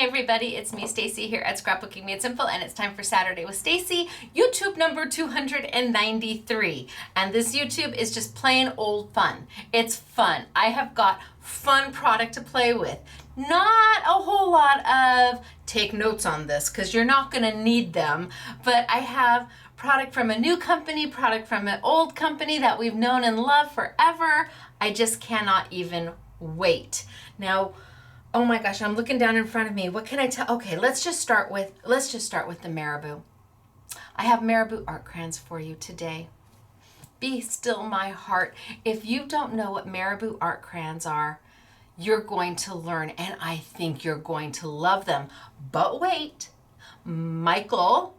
everybody, it's me Stacey here at Scrapbooking Made Simple, and it's time for Saturday with Stacey, YouTube number 293. And this YouTube is just plain old fun. It's fun. I have got fun product to play with. Not a whole lot of take notes on this because you're not going to need them, but I have product from a new company, product from an old company that we've known and loved forever. I just cannot even wait. Now, oh my gosh, I'm looking down in front of me. What can I tell? Okay, let's just start with the Marabou. I have Marabu Art Crayons for you today. Be still my heart. If you don't know what Marabou Art Crayons are, you're going to learn, and I think you're going to love them. But wait, Marabou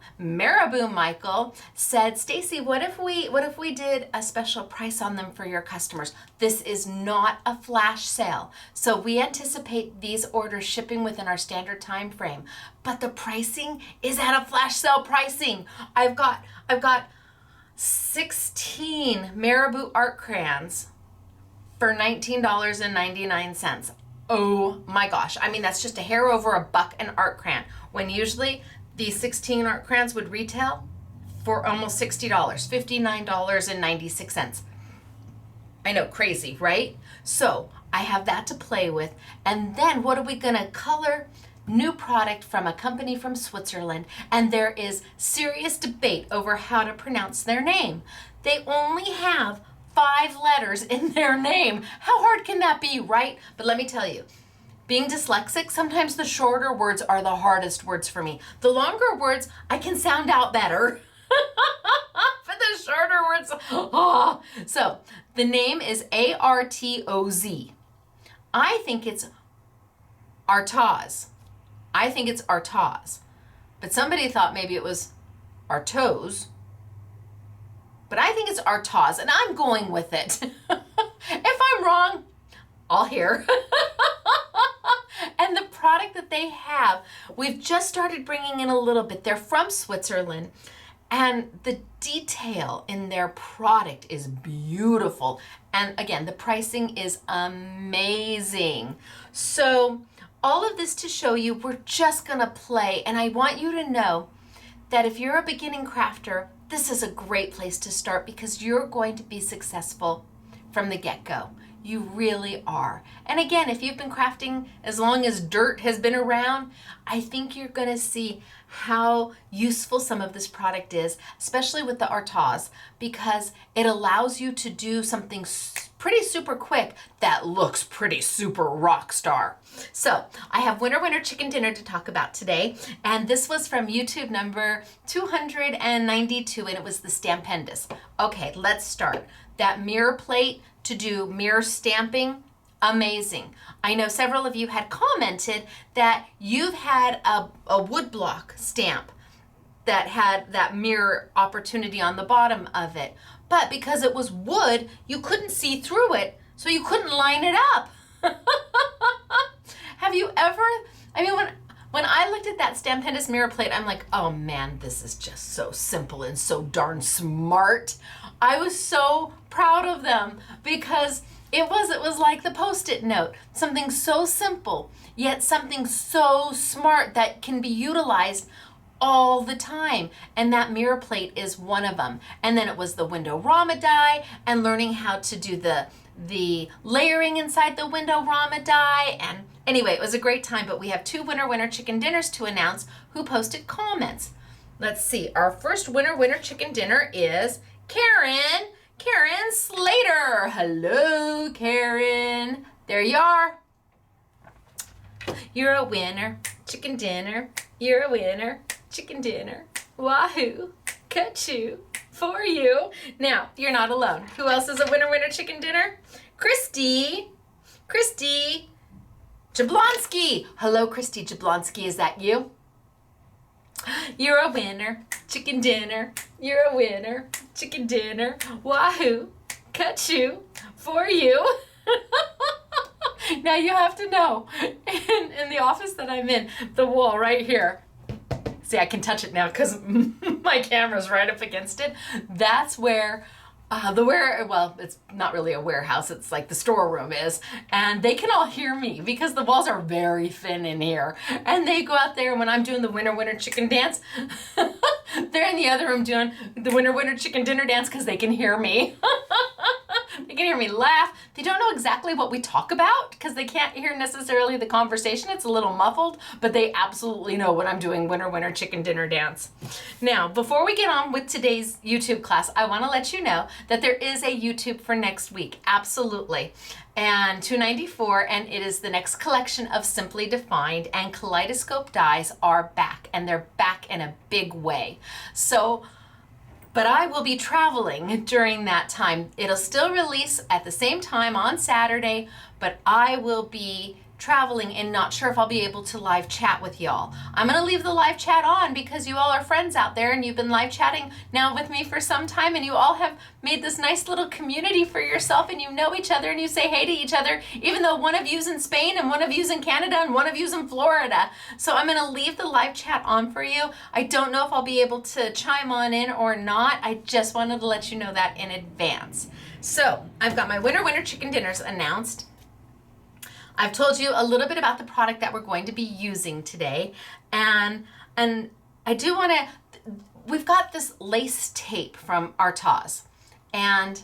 Michael said, Stacey, what if we did a special price on them for your customers? This is not a flash sale. So we anticipate these orders shipping within our standard time frame, but the pricing is at a flash sale pricing. I've got 16 Marabou Art Crayons for $19.99. Oh my gosh. I mean, that's just a hair over a buck an art crayon, when usually these 16 art crayons would retail for almost $60, $59.96. I know, crazy, right? So I have that to play with. And then what are we gonna color? New product from a company from Switzerland, and there is serious debate over how to pronounce their name. They only have 5 letters in their name. How hard can that be, right? But let me tell you, being dyslexic, sometimes the shorter words are the hardest words for me. The longer words, I can sound out better. But the shorter words, oh. So the name is Artoz. I think it's Artoz. But somebody thought maybe it was Artoz. But I think it's Artoz, and I'm going with it. If I'm wrong, I'll hear. And the product that they have, we've just started bringing in a little bit. They're from Switzerland, and the detail in their product is beautiful. And again, the pricing is amazing. So all of this to show you, we're just gonna play, and I want you to know that if you're a beginning crafter, this is a great place to start because you're going to be successful from the get-go. You really are. And again, if you've been crafting as long as dirt has been around, I think you're gonna see how useful some of this product is, especially with the Artoz, because it allows you to do something pretty super quick that looks pretty super rock star. So I have Winner Chicken Dinner to talk about today, and this was from YouTube number 292, and it was the Stampendous. Okay, let's start. That mirror plate to do mirror stamping, amazing. I know several of you had commented that you've had a woodblock stamp that had that mirror opportunity on the bottom of it, but because it was wood, you couldn't see through it, so you couldn't line it up. Have you ever, I mean, when I looked at that Stampendous mirror plate, I'm like, oh man, this is just so simple and so darn smart. I was so proud of them because it was like the Post-it note, something so simple, yet something so smart that can be utilized all the time. And that mirror plate is one of them. And then it was the Window-Rama die and learning how to do the layering inside the Window-Rama die. And anyway, it was a great time, but we have 2 Winner Chicken Dinners to announce who posted comments. Let's see, our first Winner Chicken Dinner is Karen Slater. Hello, Karen. There you are. You're a winner, chicken dinner. You're a winner, chicken dinner. Wahoo, ka-choo for you. Now, you're not alone. Who else is a winner chicken dinner? Christy Jablonski. Hello, Christy Jablonski. Is that you? You're a winner, chicken dinner. You're a winner, chicken dinner. Wahoo, ka-choo for you. Now you have to know, in the office that I'm in, the wall right here, see, I can touch it now because my camera's right up against it. That's where Well, it's not really a warehouse. It's like the storeroom is. And they can all hear me because the walls are very thin in here. And they go out there, and when I'm doing the winner chicken dance, they're in the other room doing the winner chicken dinner dance because they can hear me. They can hear me laugh. They don't know exactly what we talk about because they can't hear necessarily the conversation. It's a little muffled, but they absolutely know when I'm doing winner chicken dinner dance. Now, before we get on with today's YouTube class, I want to let you know that there is a YouTube for next week. Absolutely. And $2.94, and it is the next collection of Simply Defined, and Kaleidoscope dies are back, and they're back in a big way. But I will be traveling during that time. It'll still release at the same time on Saturday, but I will be traveling and not sure if I'll be able to live chat with y'all. I'm gonna leave the live chat on because you all are friends out there and you've been live chatting now with me for some time, and you all have made this nice little community for yourself, and you know each other and you say hey to each other, even though one of you's in Spain and one of you's in Canada and one of you's in Florida. So I'm gonna leave the live chat on for you. I don't know if I'll be able to chime on in or not. I just wanted to let you know that in advance. So I've got my winner chicken dinners announced. I've told you a little bit about the product that we're going to be using today, and I do want to, we've got this lace tape from Artoz, and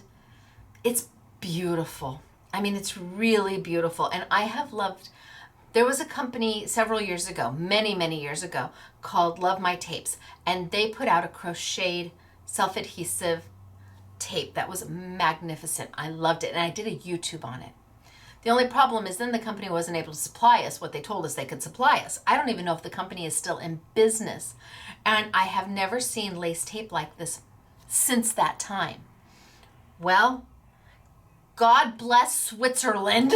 it's beautiful. I mean, it's really beautiful, and I have loved, there was a company several years ago, many years ago, called Love My Tapes, and they put out a crocheted self-adhesive tape that was magnificent. I loved it, and I did a YouTube on it. The only problem is then the company wasn't able to supply us what they told us they could supply us. I don't even know if the company is still in business. And I have never seen lace tape like this since that time. Well, God bless Switzerland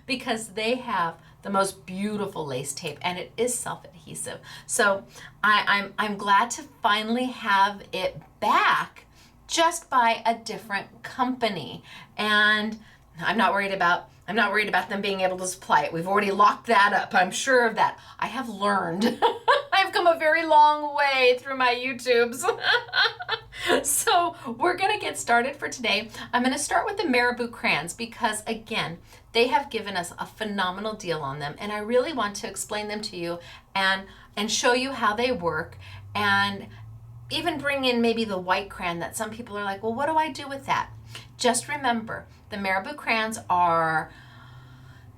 because they have the most beautiful lace tape, and it is self-adhesive. So I'm glad to finally have it back, just by a different company. And I'm not worried about them being able to supply it. We've already locked that up. I'm sure of that. I have learned. I've come a very long way through my YouTubes. So we're gonna get started for today. I'm gonna start with the Marabou crayons because, again, they have given us a phenomenal deal on them, and I really want to explain them to you and show you how they work, and even bring in maybe the white crayon that some people are like, well, what do I do with that? Just remember, the Marabou crayons are,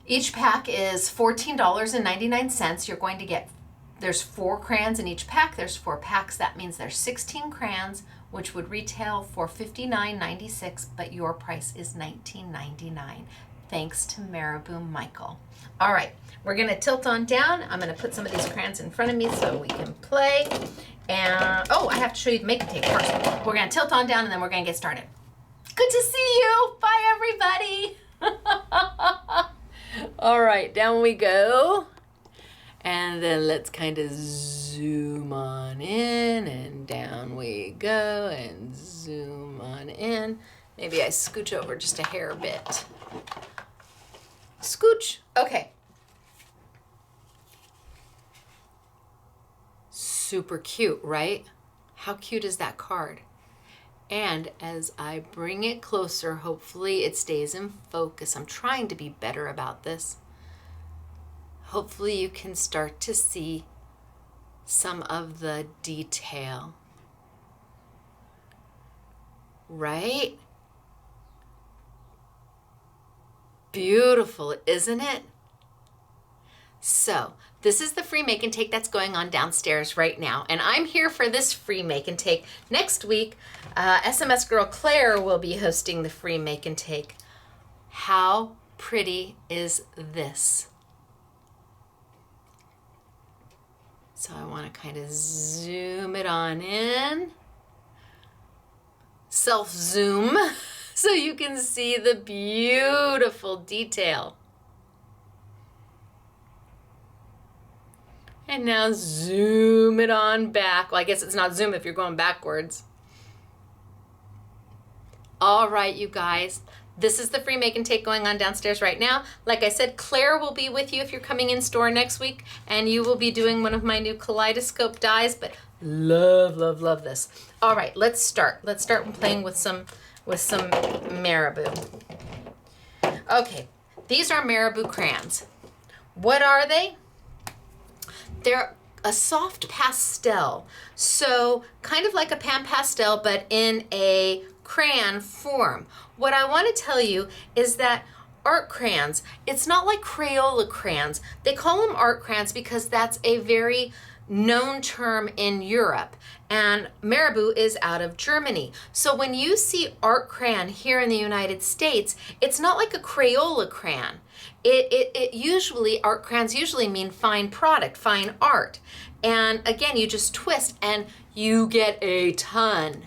each pack is $14.99. You're going to get, there's 4 crayons in each pack. There's 4 packs. That means there's 16 crayons, which would retail for $59.96, but your price is $19.99. Thanks to Marabou Michael. All right, we're gonna tilt on down. I'm gonna put some of these crayons in front of me so we can play. And, oh, I have to show you the make tape first. We're gonna tilt on down and then we're gonna get started. Good to see you. Bye, everybody. All right, down we go. And then let's kind of zoom on in, and down we go, and zoom on in. Maybe I scooch over just a hair bit. Scooch. Okay. Super cute, right? How cute is that card? And as I bring it closer, hopefully it stays in focus. I'm trying to be better about this. Hopefully you can start to see some of the detail. Right? Beautiful, isn't it? So, this is the free make and take that's going on downstairs right now. And I'm here for this free make and take. Next week, SMS girl Claire will be hosting the free make and take. How pretty is this? So I want to kind of zoom it on in. Self-zoom so you can see the beautiful detail. And now zoom it on back. Well, I guess it's not zoom if you're going backwards. All right, you guys. This is the free make and take going on downstairs right now. Like I said, Claire will be with you if you're coming in store next week, and you will be doing one of my new kaleidoscope dies, but Love, love, love this. All right, let's start. Let's start playing with some Marabou. Okay, these are Marabou crayons. What are they? They're a soft pastel. So kind of like a pan pastel, but in a crayon form. What I want to tell you is that art crayons, it's not like Crayola crayons. They call them art crayons because that's a very known term in Europe, and Marabou is out of Germany. So when you see art crayon here in the United States, it's not like a Crayola crayon. It usually, art crayons usually mean fine product, fine art. And again, you just twist and you get a ton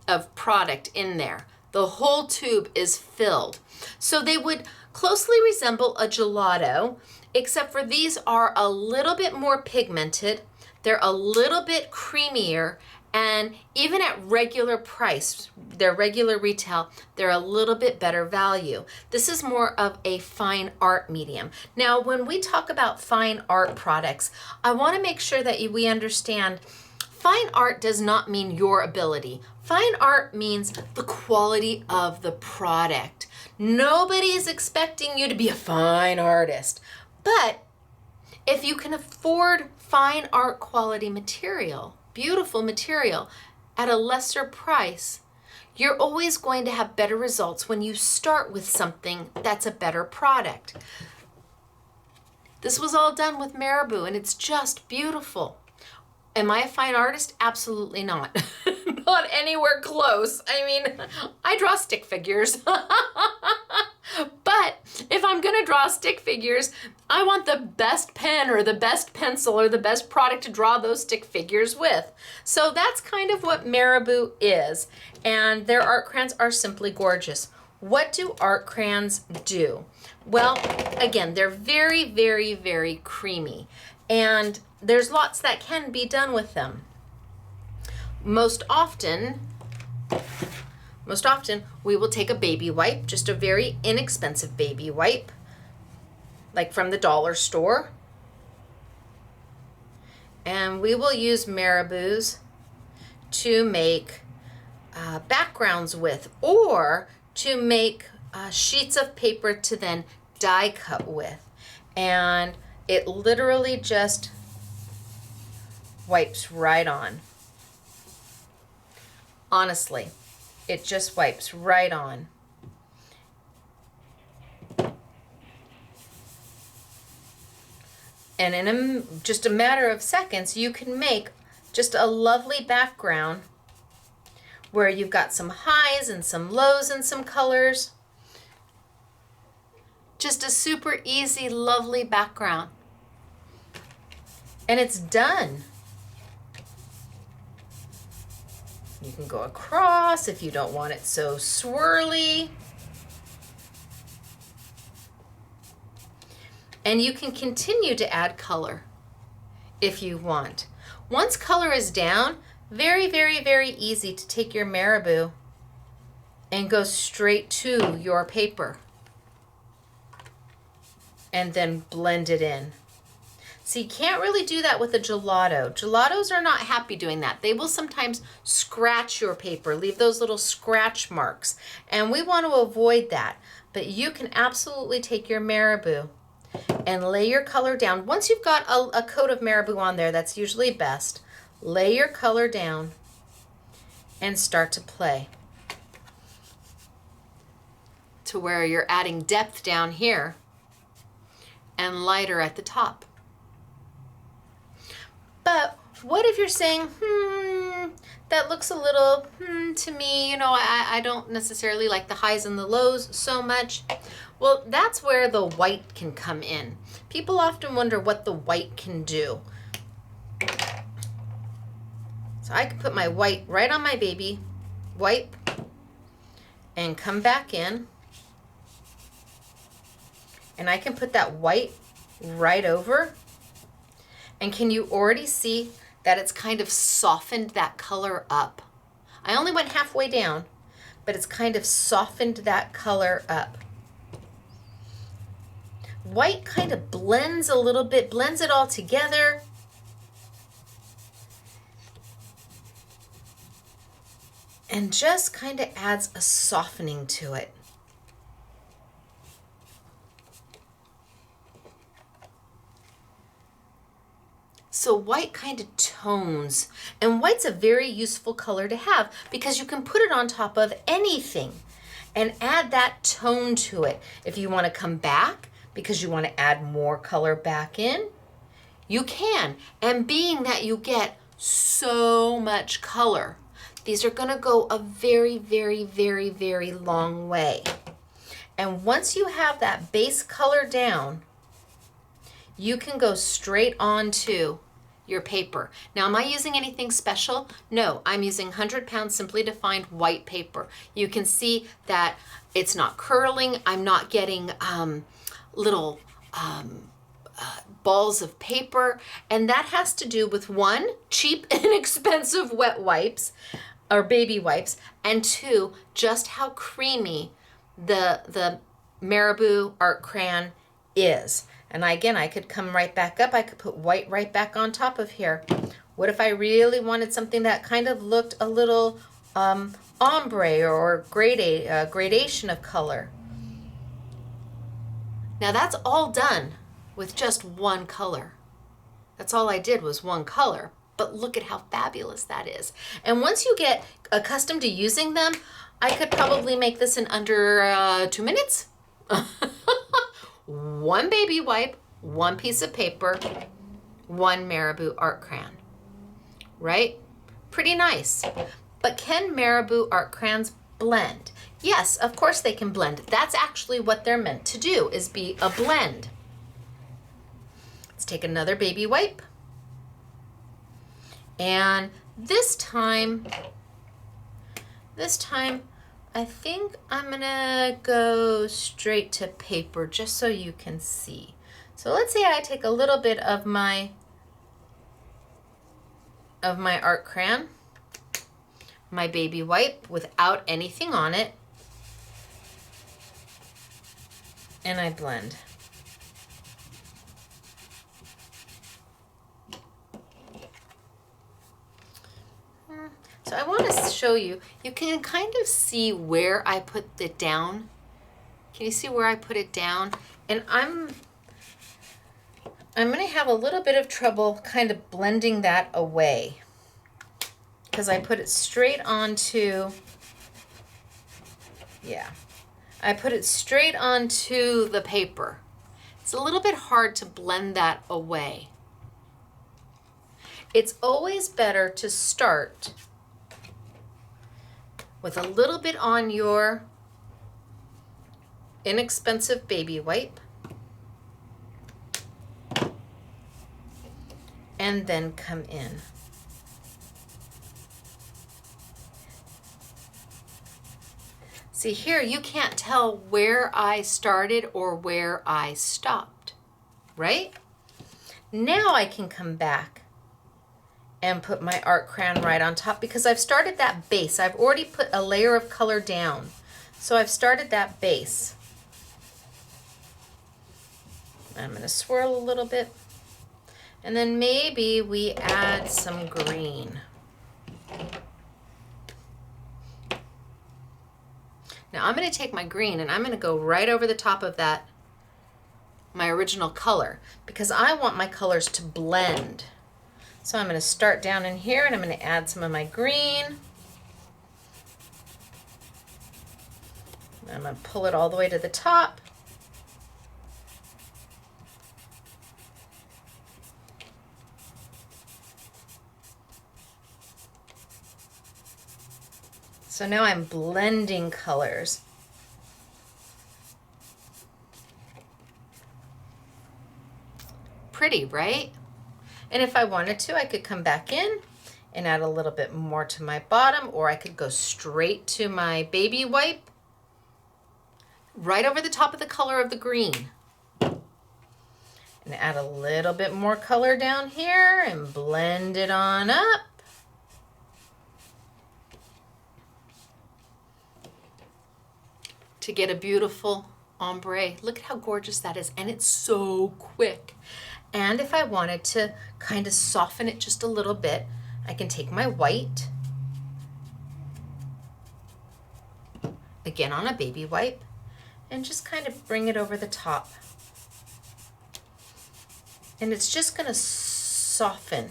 of product in there. The whole tube is filled. So they would closely resemble a gelato, except for these are a little bit more pigmented. They're a little bit creamier, and even at regular price, their regular retail, they're a little bit better value. This is more of a fine art medium. Now, when we talk about fine art products, I want to make sure that we understand fine art does not mean your ability. Fine art means the quality of the product. Nobody is expecting you to be a fine artist. But if you can afford fine art quality material, beautiful material, at a lesser price, you're always going to have better results when you start with something that's a better product. This was all done with Marabou, and it's just beautiful. Am I a fine artist? Absolutely not. Not anywhere close. I mean, I draw stick figures. But if I'm gonna draw stick figures, I want the best pen or the best pencil or the best product to draw those stick figures with. So that's kind of what Marabou is. And their art crayons are simply gorgeous. What do art crayons do? Well, again, they're very, very, very creamy. And there's lots that can be done with them. Most often, we will take a baby wipe, just a very inexpensive baby wipe, like from the dollar store. And we will use Marabous to make backgrounds with, or to make sheets of paper to then die cut with. And it literally just wipes right on. Honestly, it just wipes right on. And in just a matter of seconds, you can make just a lovely background where you've got some highs and some lows and some colors. Just a super easy, lovely background. And it's done. You can go across if you don't want it so swirly. And you can continue to add color if you want. Once color is down, very, very, very easy to take your Marabou and go straight to your paper and then blend it in. So you can't really do that with a gelato. Gelatos are not happy doing that. They will sometimes scratch your paper, leave those little scratch marks, and we want to avoid that. But you can absolutely take your Marabou and lay your color down. Once you've got a coat of Marabou on there, that's usually best, lay your color down and start to play to where you're adding depth down here and lighter at the top. But what if you're saying, that looks a little, to me, I don't necessarily like the highs and the lows so much. Well, that's where the white can come in. People often wonder what the white can do. So I can put my white right on my baby wipe and come back in. And I can put that white right over. And can you already see that it's kind of softened that color up? I only went halfway down, but it's kind of softened that color up. White kind of blends a little bit, blends it all together. and just kind of adds a softening to it. So white kind of tones, and white's a very useful color to have because you can put it on top of anything and add that tone to it. If you want to come back because you want to add more color back in, you can. And being that you get so much color, these are going to go a very, very, very, very long way. And once you have that base color down, you can go straight on to your paper. Now, am I using anything special? No, I'm using 100 pound Simply Defined white paper. You can see that it's not curling. I'm not getting little balls of paper. And that has to do with one, cheap, inexpensive wet wipes or baby wipes, and two, just how creamy the Marabou Art Crayon is. And again, I could come right back up. I could put white right back on top of here. What if I really wanted something that kind of looked a little ombre or gradation of color? Now that's all done with just one color. That's all I did was one color. But look at how fabulous that is. And once you get accustomed to using them, I could probably make this in under 2 minutes. One baby wipe, one piece of paper, one Marabou Art Crayon, right? Pretty nice. But can Marabou Art Crayons blend? Yes, of course they can blend. That's actually what they're meant to do, is be a blend. Let's take another baby wipe. And this time, I think I'm gonna go straight to paper just so you can see. So let's say I take a little bit of my art crayon, my baby wipe without anything on it, and I blend. So I want to show you, you can kind of see where I put it down. Can you see where I put it down? And I'm going to have a little bit of trouble kind of blending that away because I put it straight onto, I put it straight onto the paper. It's a little bit hard to blend that away. It's always better to start with a little bit on your inexpensive baby wipe and then come in. See here, you can't tell where I started or where I stopped, right? Now I can come back and put my art crayon right on top because I've started that base. I've already put a layer of color down. So I've started that base. I'm going to swirl a little bit. And then maybe we add some green. Now I'm going to take my green and I'm going to go right over the top of that, my original color, because I want my colors to blend. So I'm going to start down in here and I'm going to add some of my green. I'm going to pull it all the way to the top. So now I'm blending colors. Pretty, right? And if I wanted to, I could come back in and add a little bit more to my bottom, or I could go straight to my baby wipe, right over the top of the color of the green. And add a little bit more color down here and blend it on up. To get a beautiful ombre. Look at how gorgeous that is, and it's so quick. And if I wanted to kind of soften it just a little bit, I can take my white again on a baby wipe, and just kind of bring it over the top. And it's just going to soften.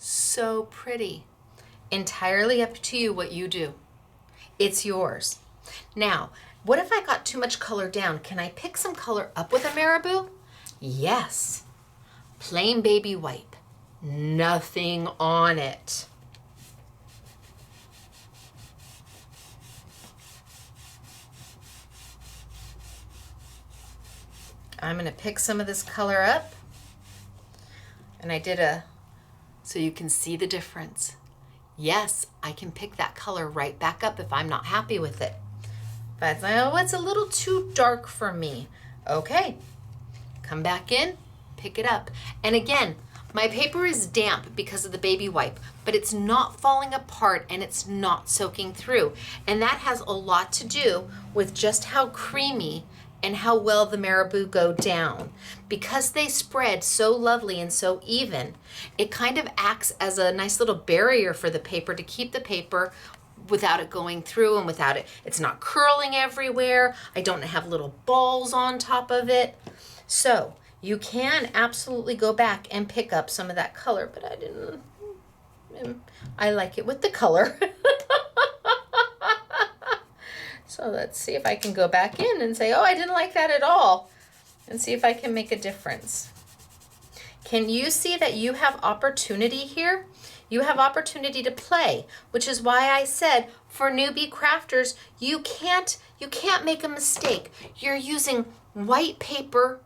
So pretty. Entirely up to you what you do. It's yours. Now, what if I got too much color down? Can I pick some color up with a Marabou? Yes. Plain baby wipe. Nothing on it. I'm going to pick some of this color up. And I did so you can see the difference. Yes, I can pick that color right back up if I'm not happy with it. But oh, it's a little too dark for me. Okay, come back in, pick it up. And again, my paper is damp because of the baby wipe, but it's not falling apart and it's not soaking through. And that has a lot to do with just how creamy and how well the Marabou go down. Because they spread so lovely and so even, it kind of acts as a nice little barrier for the paper to keep the paper without it going through and without it's not curling everywhere. I don't have little balls on top of it. So you can absolutely go back and pick up some of that color, but I didn't. I like it with the color. So let's see if I can go back in and say, oh, I didn't like that at all, and see if I can make a difference. Can you see that you have opportunity here? You have opportunity to play, which is why I said for newbie crafters, you can't make a mistake. You're using white paper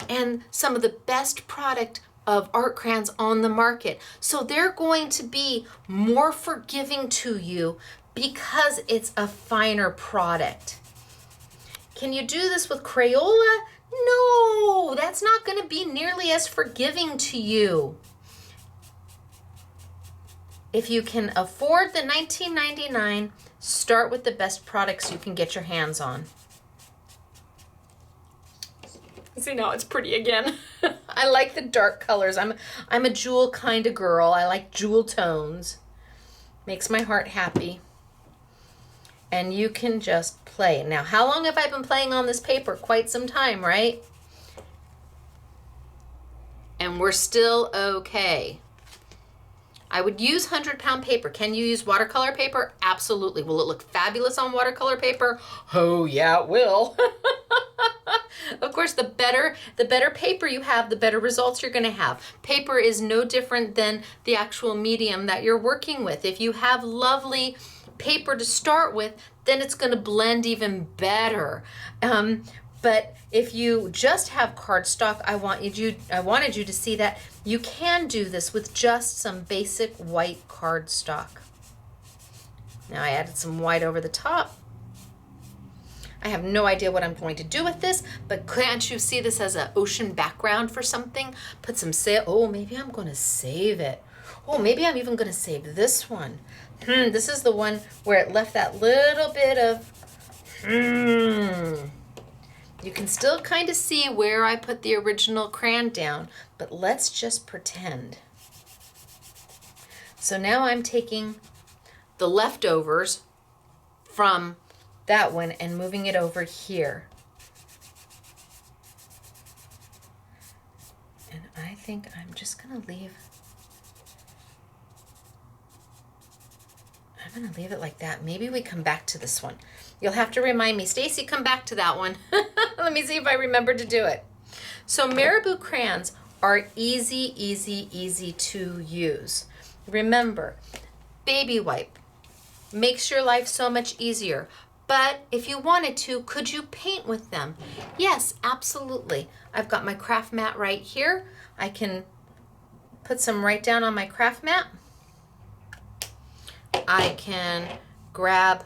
and some of the best product of art crayons on the market. So they're going to be more forgiving to you because it's a finer product. Can you do this with Crayola? No, that's not going to be nearly as forgiving to you. If you can afford the $19.99, start with the best products you can get your hands on. See, now it's pretty again. I like the dark colors. I'm a jewel kind of girl. I like jewel tones. Makes my heart happy. And you can just play. Now, how long have I been playing on this paper? Quite some time, right? And we're still okay. I would use 100-pound paper. Can you use watercolor paper? Absolutely. Will it look fabulous on watercolor paper? Oh, yeah, it will. Of course, the better paper you have, the better results you're going to have. Paper is no different than the actual medium that you're working with. If you have lovely paper to start with, then it's going to blend even better. But if you just have cardstock, I wanted you to see that you can do this with just some basic white cardstock. Now I added some white over the top. I have no idea what I'm going to do with this, but can't you see this as an ocean background for something? Put some sail. Oh, maybe I'm going to save it. Oh, maybe I'm even going to save this one. This is the one where it left that little bit of You can still kind of see where I put the original crayon down, but let's just pretend. So now I'm taking the leftovers from that one and moving it over here. And I think I'm just going to leave it like that. Maybe we come back to this one. You'll have to remind me, Stacey, come back to that one. Let me see if I remember to do it. So Marabou crayons are easy, easy, easy to use. Remember, baby wipe makes your life so much easier. But if you wanted to, could you paint with them? Yes, absolutely. I've got my craft mat right here. I can put some right down on my craft mat. I can grab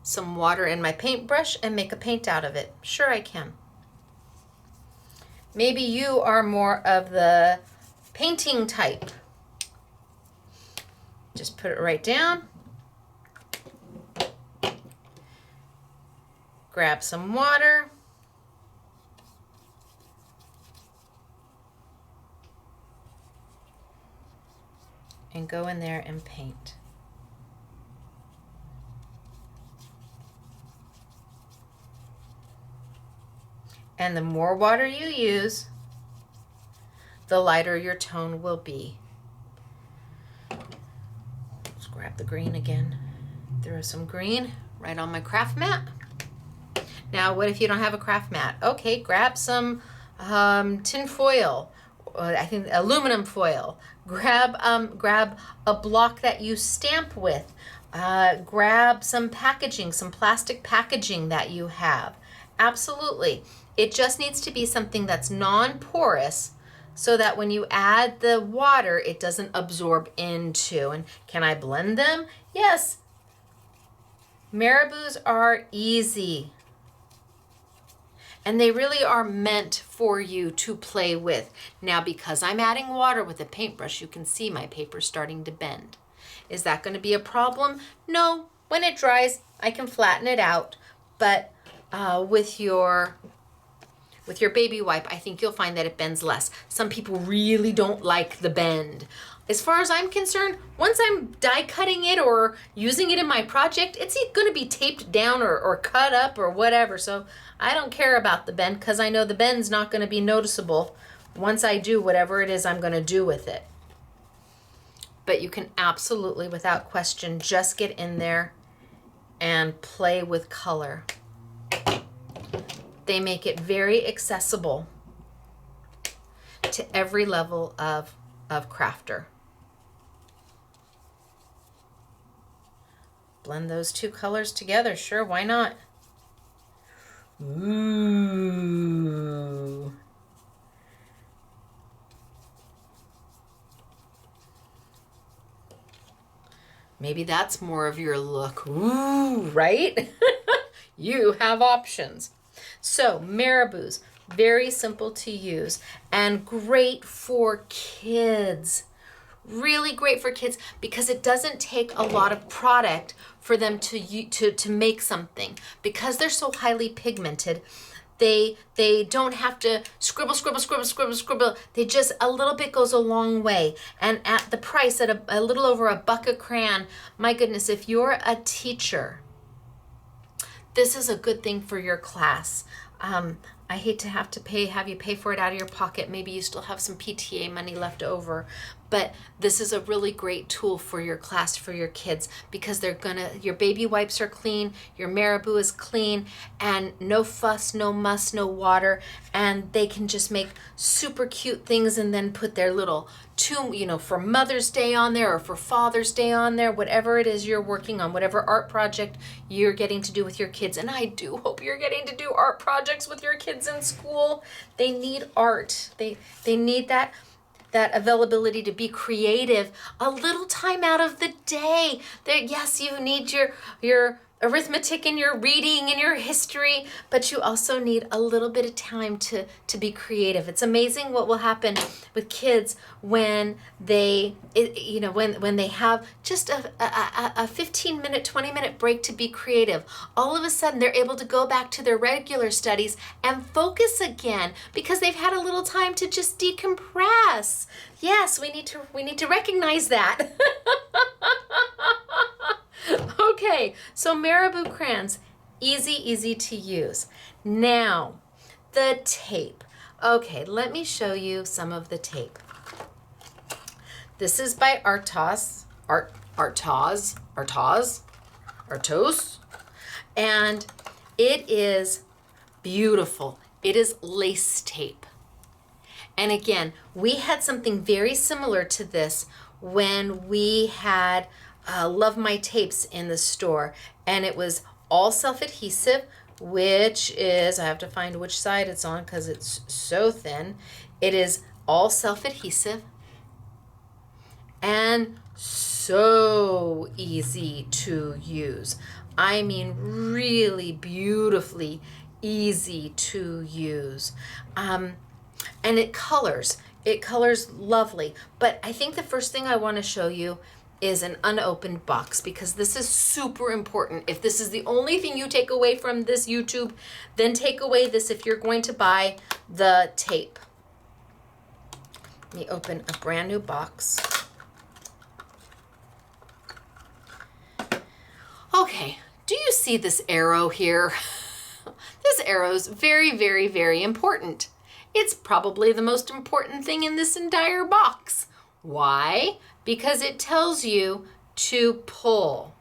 some water in my paintbrush and make a paint out of it. Sure I can. Maybe you are more of the painting type. Just put it right down. grab some water. And go in there and paint. And the more water you use, the lighter your tone will be. Let's grab the green again. Throw some green right on my craft mat. Now, what if you don't have a craft mat? Okay, grab some tin foil. I think aluminum foil. Grab a block that you stamp with. Grab some packaging, some plastic packaging that you have. Absolutely. It just needs to be something that's non-porous so that when you add the water, it doesn't absorb into. And can I blend them? Yes. Marabous are easy. And they really are meant for you to play with. Now, because I'm adding water with a paintbrush, you can see my paper starting to bend. Is that going to be a problem? No. When it dries, I can flatten it out. But with your baby wipe, I think you'll find that it bends less. Some people really don't like the bend. As far as I'm concerned, once I'm die cutting it or using it in my project, it's going to be taped down or cut up or whatever. So I don't care about the bend because I know the bend's not going to be noticeable once I do whatever it is I'm going to do with it. But you can absolutely, without question, just get in there and play with color. They make it very accessible to every level of crafter. Blend those two colors together. Sure, why not? Ooh. Maybe that's more of your look. Ooh, right? You have options. So, Marabous, very simple to use and great for kids. Really great for kids because it doesn't take a lot of product for them to make something. Because they're so highly pigmented, they don't have to scribble. They just, a little bit goes a long way. And at the price, at a little over $1 a crayon, my goodness, if you're a teacher, this is a good thing for your class. I hate to have you pay for it out of your pocket. Maybe you still have some PTA money left over, but this is a really great tool for your class, for your kids, because your baby wipes are clean, your Marabou is clean, and no fuss, no muss, no water, and they can just make super cute things and then put their little for Mother's Day on there or for Father's Day on there, whatever it is you're working on, whatever art project you're getting to do with your kids. And I do hope you're getting to do art projects with your kids in school. They need art. They need that availability to be creative a little time out of the day. Yes, you need your arithmetic and your reading and your history, but you also need a little bit of time to be creative. It's amazing what will happen with kids when they have just a 15-minute, 20-minute break to be creative. All of a sudden, they're able to go back to their regular studies and focus again because they've had a little time to just decompress. Yes, we need to recognize that. Okay, so Marabou crayons, easy to use. Now, the tape. Okay, let me show you some of the tape. This is by Artoz, Artoz, and it is beautiful. It is lace tape. And again, we had something very similar to this when we had Love My Tapes in the store, and it was all self-adhesive, which is, I have to find which side it's on because it's so thin. It is all self-adhesive and so easy to use. I mean, really beautifully easy to use. And it colors lovely. But I think the first thing I want to show you is an unopened box, because this is super important. If this is the only thing you take away from this YouTube, then take away this if you're going to buy the tape. Let me open a brand new box. Okay, do you see this arrow here? This arrow is very, very, very important. It's probably the most important thing in this entire box. Why? Because it tells you to pull.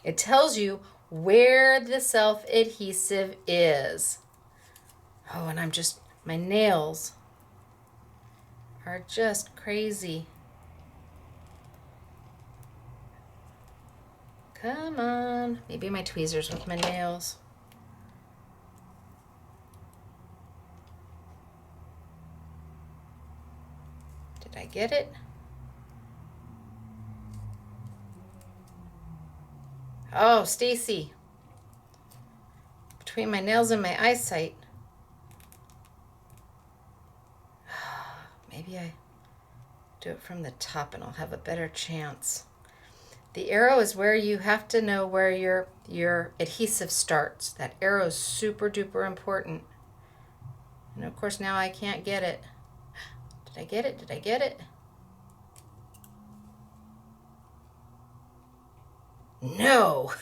It tells you where the self-adhesive is. Oh, and my nails are just crazy. Come on. Maybe my tweezers with my nails. Did I get it? Oh, Stacey. Between my nails and my eyesight. Maybe I do it from the top and I'll have a better chance. The arrow is where you have to know where your adhesive starts. That arrow is super duper important. And of course now I can't get it. Did I get it? Did I get it? No.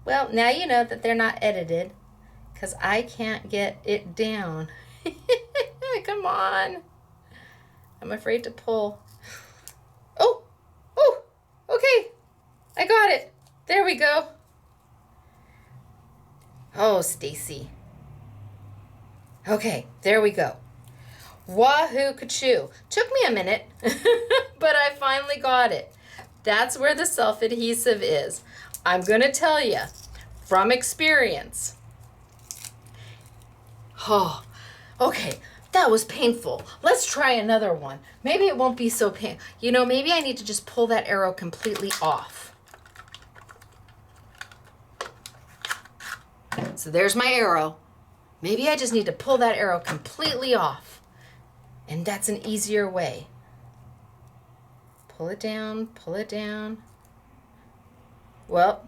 Well, now you know that they're not edited, because I can't get it down. Come on. I'm afraid to pull. Oh, okay. I got it. There we go. Oh, Stacey. Okay, there we go. Wahoo kachoo. Took me a minute, but I finally got it. That's where the self-adhesive is. I'm going to tell you from experience. Oh, okay. That was painful. Let's try another one. Maybe it won't be so painful. You know, maybe I need to just pull that arrow completely off. So there's my arrow. Maybe I just need to pull that arrow completely off. And that's an easier way. Pull it down, pull it down. Well,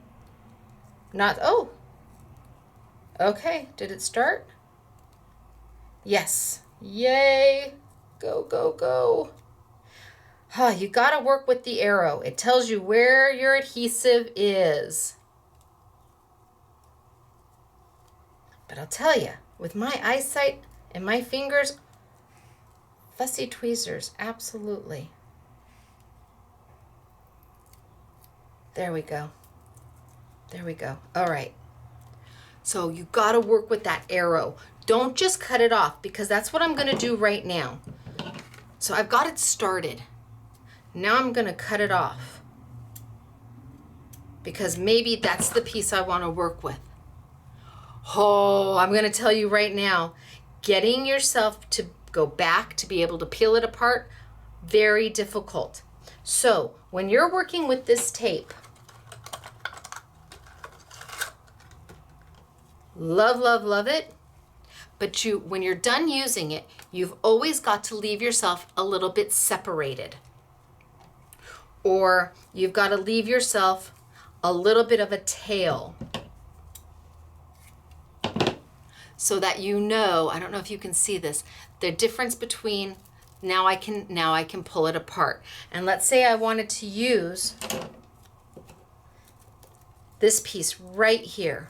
oh. Okay, did it start? Yes. Yay. Go, go, go. You gotta work with the arrow. It tells you where your adhesive is. But I'll tell you, with my eyesight and my fingers, fussy tweezers, absolutely. There we go. There we go. All right. So you got to work with that arrow. Don't just cut it off, because that's what I'm going to do right now. So I've got it started. Now I'm going to cut it off, because maybe that's the piece I want to work with. Oh, I'm going to tell you right now, getting yourself to go back to be able to peel it apart, very difficult. So when you're working with this tape, love, love, love it. But when you're done using it, you've always got to leave yourself a little bit separated. Or you've got to leave yourself a little bit of a tail. So that you know, I don't know if you can see this, the difference between now I can pull it apart. And let's say I wanted to use this piece right here.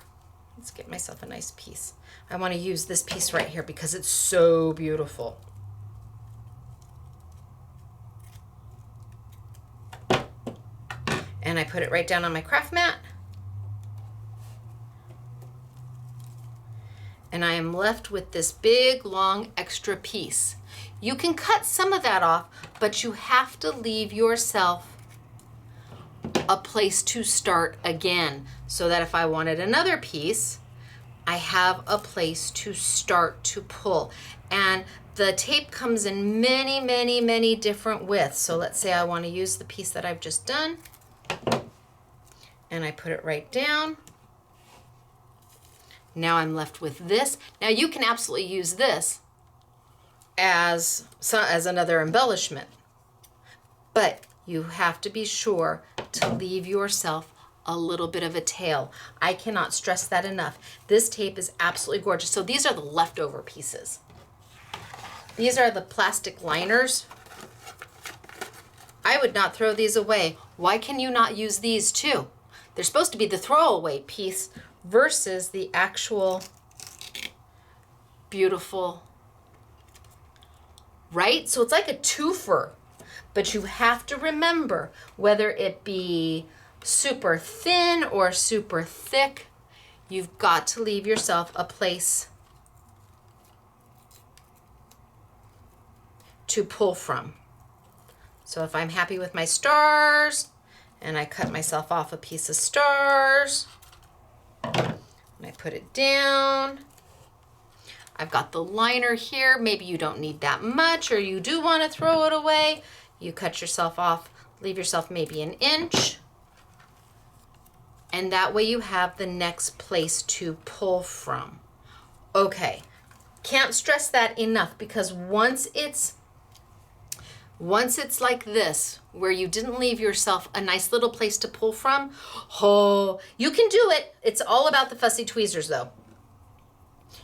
Let's get myself a nice piece. I want to use this piece right here because it's so beautiful. And I put it right down on my craft mat. And I am left with this big, long, extra piece. You can cut some of that off, but you have to leave yourself a place to start again, so that if I wanted another piece, I have a place to start to pull. And the tape comes in many, many, many different widths. So let's say I want to use the piece that I've just done, and I put it right down. Now I'm left with this. Now you can absolutely use this as another embellishment. But you have to be sure to leave yourself a little bit of a tail. I cannot stress that enough. This tape is absolutely gorgeous. So these are the leftover pieces. These are the plastic liners. I would not throw these away. Why can you not use these too? They're supposed to be the throwaway piece versus the actual beautiful, right? So it's like a twofer, but you have to remember, whether it be super thin or super thick, you've got to leave yourself a place to pull from. So if I'm happy with my stars and I cut myself off a piece of stars and I put it down, I've got the liner here. Maybe you don't need that much, or you do want to throw it away. You cut yourself off, leave yourself maybe an inch. And that way you have the next place to pull from. Okay, can't stress that enough, because once it's like this, where you didn't leave yourself a nice little place to pull from, oh, you can do it. It's all about the fussy tweezers though.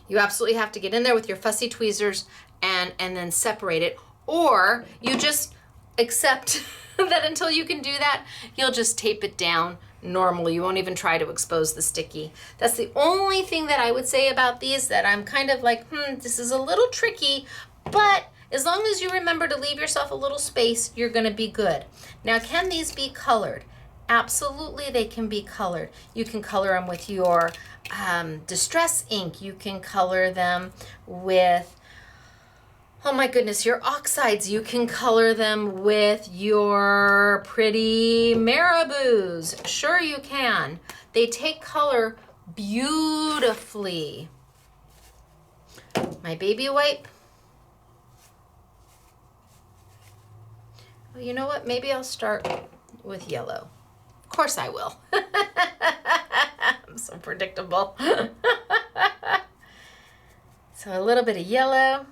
You absolutely have to get in there with your fussy tweezers and then separate it, or you just accept that until you can do that, you'll just tape it down normal. You won't even try to expose the sticky. That's the only thing that I would say about these, that I'm kind of like, this is a little tricky, but as long as you remember to leave yourself a little space, you're gonna be good. Now, can these be colored? Absolutely, they can be colored. You can color them with your distress ink. You can color them with, oh my goodness, your oxides. You can color them with your pretty Marabous. Sure you can. They take color beautifully. My baby wipe. Well, you know what? Maybe I'll start with yellow. Of course I will. I'm so predictable. So a little bit of yellow.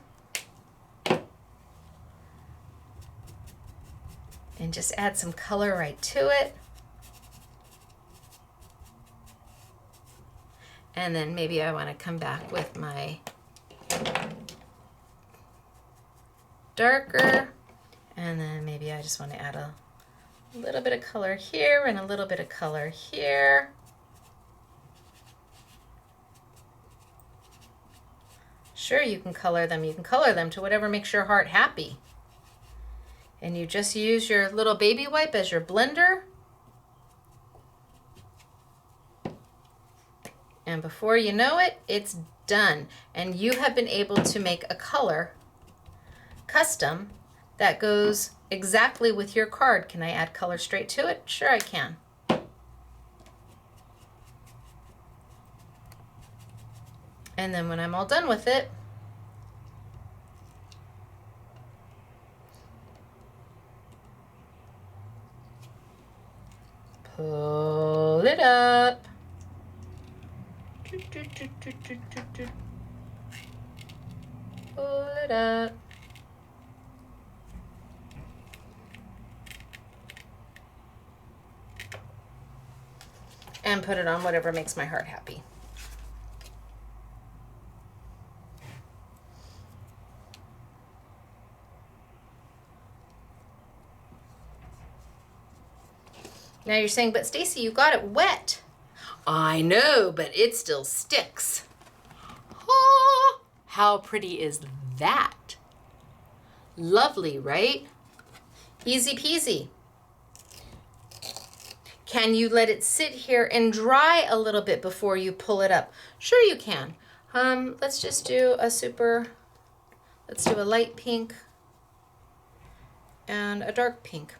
And just add some color right to it. And then maybe I want to come back with my darker. And then maybe I just want to add a little bit of color here and a little bit of color here. Sure, you can color them. You can color them to whatever makes your heart happy. And you just use your little baby wipe as your blender. And before you know it, it's done. And you have been able to make a color custom that goes exactly with your card. Can I add color straight to it? Sure I can. And then when I'm all done with it, pull it up. Pull it up. And put it on whatever makes my heart happy. Now you're saying, but Stacey, you got it wet. I know, but it still sticks. Oh, how pretty is that? Lovely, right? Easy peasy. Can you let it sit here and dry a little bit before you pull it up? Sure you can. Let's just do let's do a light pink and a dark pink.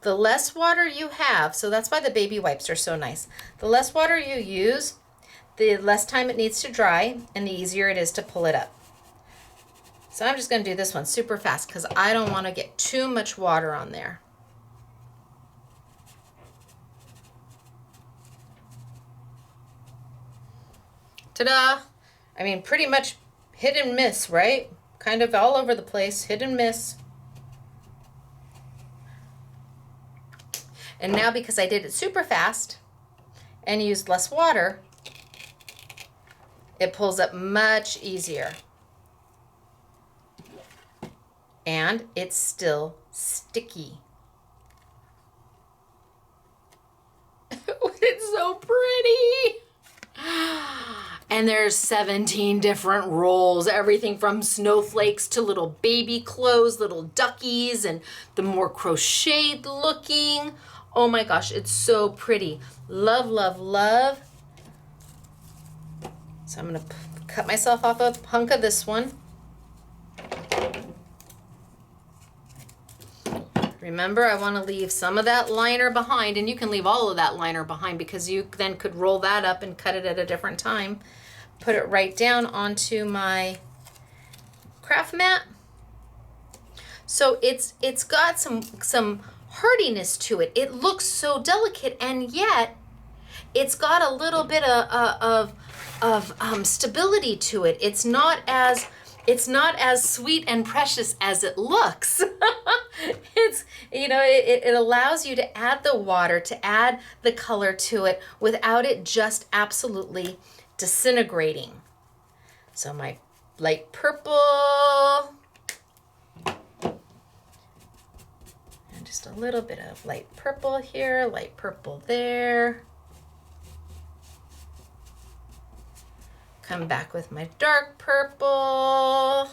The less water you have, so that's why the baby wipes are so nice. The less water you use, the less time it needs to dry, and the easier it is to pull it up. So I'm just going to do this one super fast because I don't want to get too much water on there. Ta-da! I mean, pretty much hit and miss, right? kind of all over the place, hit and miss. And now because I did it super fast and used less water, it pulls up much easier. And it's still sticky. It's so pretty. And there's 17 different rolls, everything from snowflakes to little baby clothes, little duckies, and the more crocheted looking. Oh my gosh, it's so pretty. Love, love, love. So I'm gonna cut myself off a hunk of this one. Remember, I want to leave some of that liner behind, and you can leave all of that liner behind because you then could roll that up and cut it at a different time. Put it right down onto my craft mat. So it's got some hardiness to it. It looks so delicate, and yet it's got a little bit of stability to it. It's not as sweet and precious as it looks. It's, it allows you to add the water, to add the color to it without it just absolutely disintegrating. So my light purple, and just a little bit of light purple here, light purple there. Come back with my dark purple.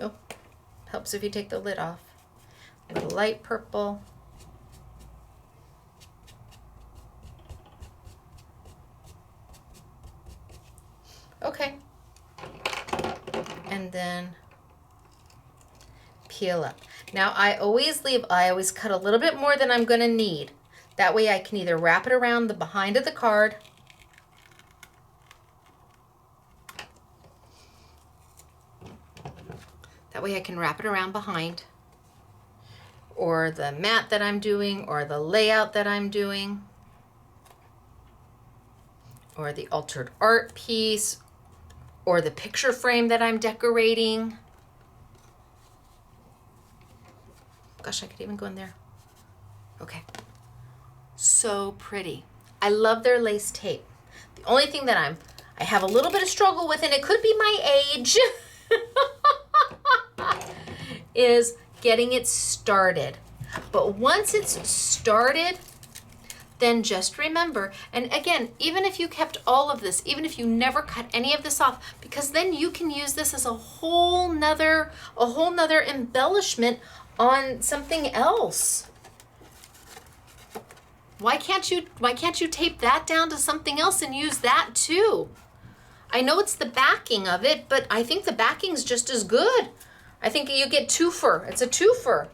Oh, helps if you take the lid off. A little light purple. Okay. And then peel up. Now I always cut a little bit more than I'm going to need. That way I can either wrap it around the behind of the card, or the mat that I'm doing, or the layout that I'm doing, or the altered art piece, or the picture frame that I'm decorating. Gosh, I could even go in there. Okay. So pretty. I love their lace tape. The only thing that I have a little bit of struggle with, and it could be my age, is getting it started. But once it's started, then just remember, and again, even if you kept all of this, even if you never cut any of this off, because then you can use this as a whole nother embellishment on something else. Why can't you tape that down to something else and use that too? I know it's the backing of it, but I think the backing's just as good. I think you get twofer. It's a twofer.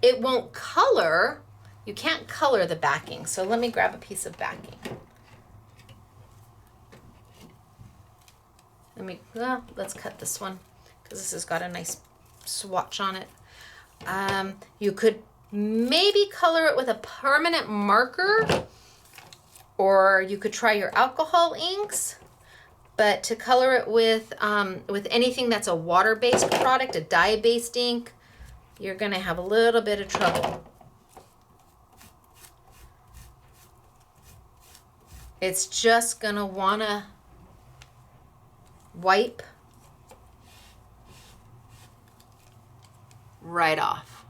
It won't color. You can't color the backing. So let me grab a piece of backing. Let's cut this one because this has got a nice swatch on it. You could maybe color it with a permanent marker, or you could try your alcohol inks. But to color it with anything that's a water-based product, a dye-based ink, you're gonna have a little bit of trouble. It's just gonna wanna wipe right off.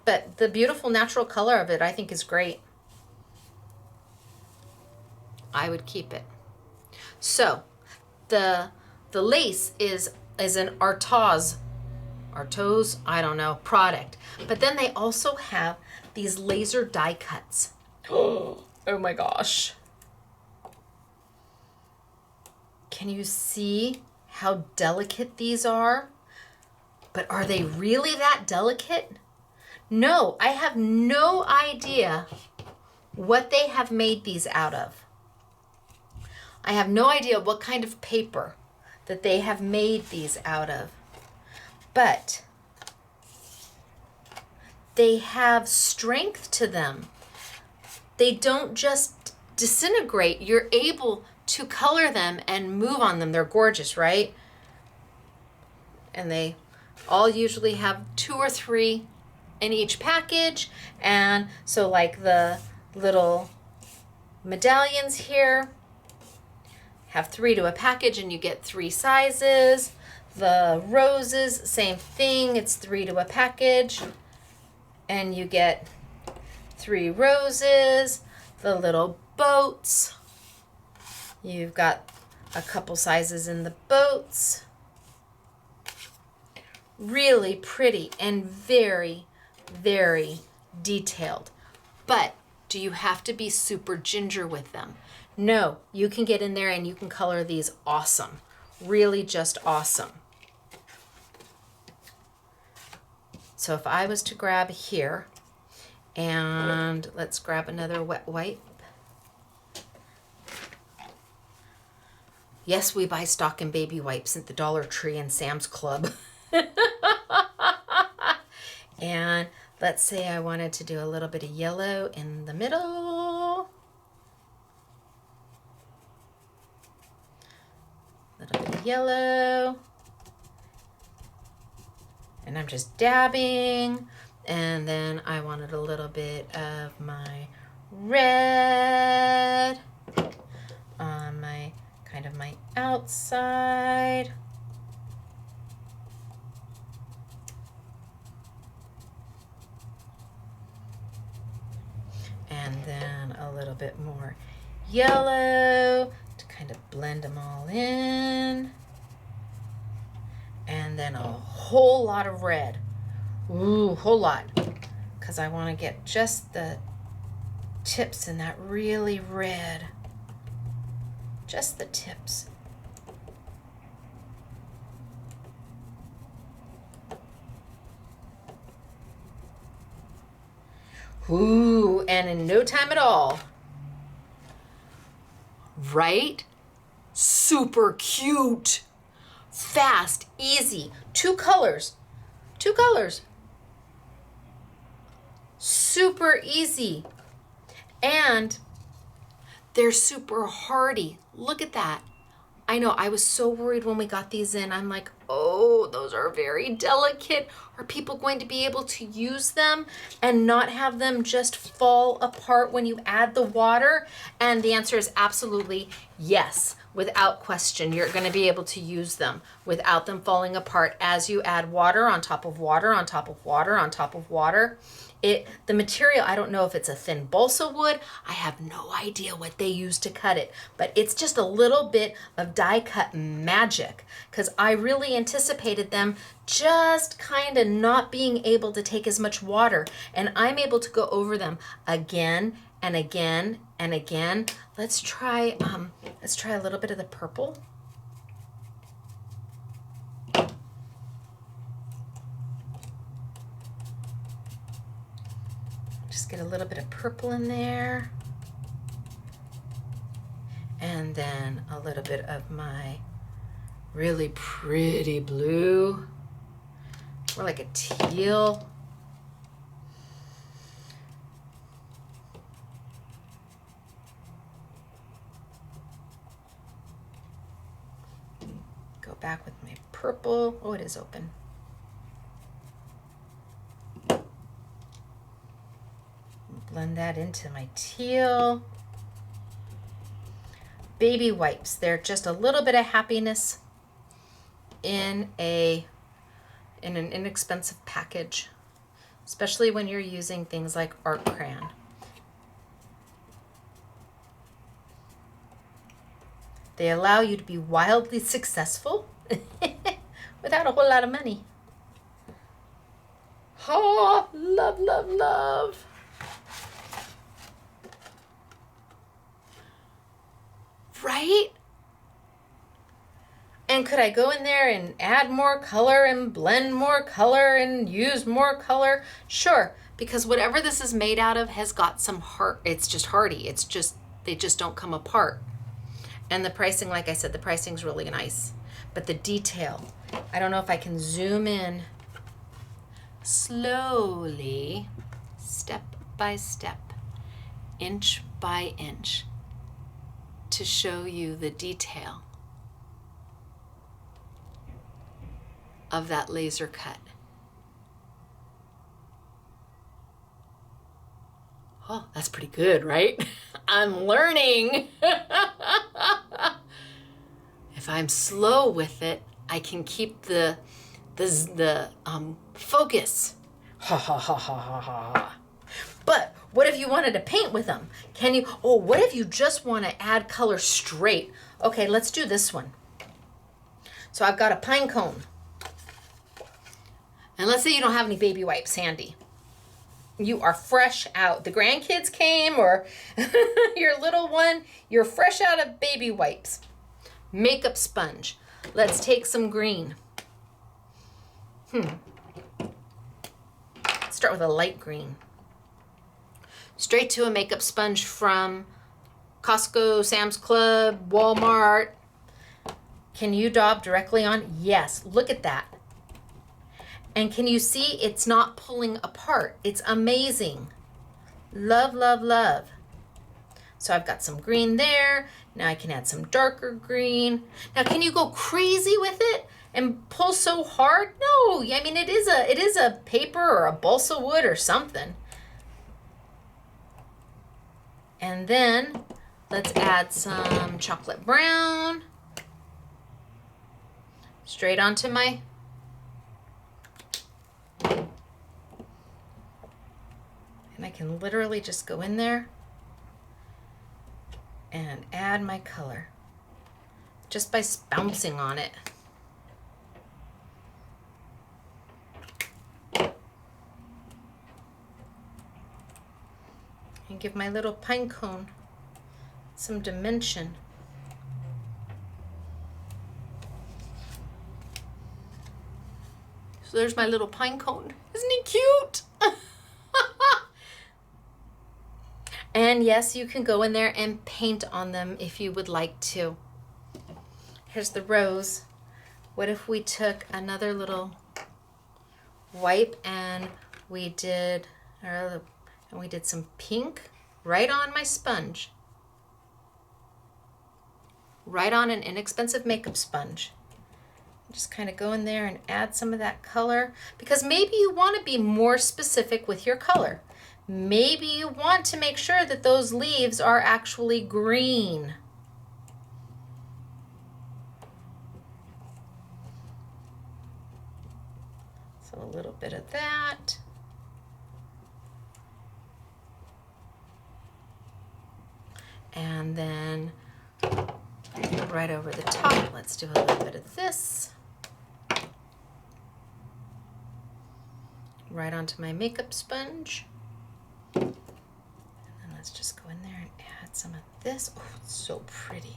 But the beautiful natural color of it, I think, is great. I would keep it. So the lace is an Artoz, I don't know, product. But then they also have these laser die cuts. Oh my gosh. Can you see how delicate these are? But are they really that delicate? No, I have no idea what they have made these out of. I have no idea what kind of paper that they have made these out of. but they have strength to them. They don't just disintegrate. You're able to color them and move on them. They're gorgeous, right? And they all usually have 2 or 3 in each package. And so like the little medallions here have 3 to a package, and you get 3 sizes. The roses, same thing, it's 3 to a package, and you get 3 roses. The little boats, you've got a couple sizes in the boats. Really pretty and very, very detailed. But do you have to be super ginger with them? No, you can get in there and you can color these awesome. Really just awesome. So if I was to grab here, and let's grab another wet wipe. Yes, we buy stock and baby wipes at the Dollar Tree and Sam's Club. And let's say I wanted to do a little bit of yellow in the middle. A little bit of yellow. And I'm just dabbing. And then I wanted a little bit of my red on my kind of my outside. And then a little bit more yellow to kind of blend them all in. And then a whole lot of red. Ooh, whole lot. Because I want to get just the tips in that really red. Just the tips. Ooh, and in no time at all. Right? Super cute. Fast, easy. 2 colors. 2 colors. Super easy. And they're super hardy. Look at that. I know, I was so worried when we got these in. I'm like, oh, those are very delicate. Are people going to be able to use them and not have them just fall apart when you add the water? And the answer is absolutely yes. Without question, you're going to be able to use them without them falling apart as you add water on top of water on top of water on top of water. The material, I don't know if it's a thin balsa wood. I have no idea what they use to cut it, but it's just a little bit of die cut magic, because I really anticipated them just kind of not being able to take as much water, and I'm able to go over them again and again and again. Let's try a little bit of the purple. Just get a little bit of purple in there. And then a little bit of my really pretty blue. More like a teal. Go back with my purple. Oh, it is open. Blend that into my teal. Baby wipes. They're just a little bit of happiness in an inexpensive package, especially when you're using things like art crayon. They allow you to be wildly successful without a whole lot of money. Oh, love, love, love. Right? And could I go in there and add more color and blend more color and use more color? Sure, because whatever this is made out of has got some heart. It's just hardy. It's just, they just don't come apart. And the pricing, like I said, the pricing's really nice. but the detail. I don't know if I can zoom in slowly, step by step, inch by inch, to show you the detail of that laser cut. Oh, that's pretty good, right? I'm learning. If I'm slow with it, I can keep the focus. Ha ha ha ha ha ha. But what if you wanted to paint with them? Can you? Oh, what if you just want to add color straight? Okay, let's do this one. So I've got a pine cone. And let's say you don't have any baby wipes handy. You are fresh out. The grandkids came, or your little one, you're fresh out of baby wipes. Makeup sponge. Let's take some green. Start with a light green. Straight to a makeup sponge from Costco, Sam's Club, Walmart. Can you daub directly on? Yes, look at that. And can you see it's not pulling apart? It's amazing. Love, love, love. So I've got some green there. Now I can add some darker green. Now can you go crazy with it and pull so hard? No, I mean it is a paper or a balsa wood or something. And then let's add some chocolate brown straight onto my and I can literally just go in there and add my color just by bouncing on it. And give my little pine cone some dimension. So there's my little pine cone. Isn't he cute? And yes, you can go in there and paint on them if you would like to. Here's the rose. What if we took another little wipe and we did some pink right on my sponge. Right on an inexpensive makeup sponge. Just kind of go in there and add some of that color, because maybe you want to be more specific with your color. Maybe you want to make sure that those leaves are actually green. So a little bit of that. And then right over the top, let's do a little bit of this. Right onto my makeup sponge. And then let's just go in there and add some of this. Oh, it's so pretty.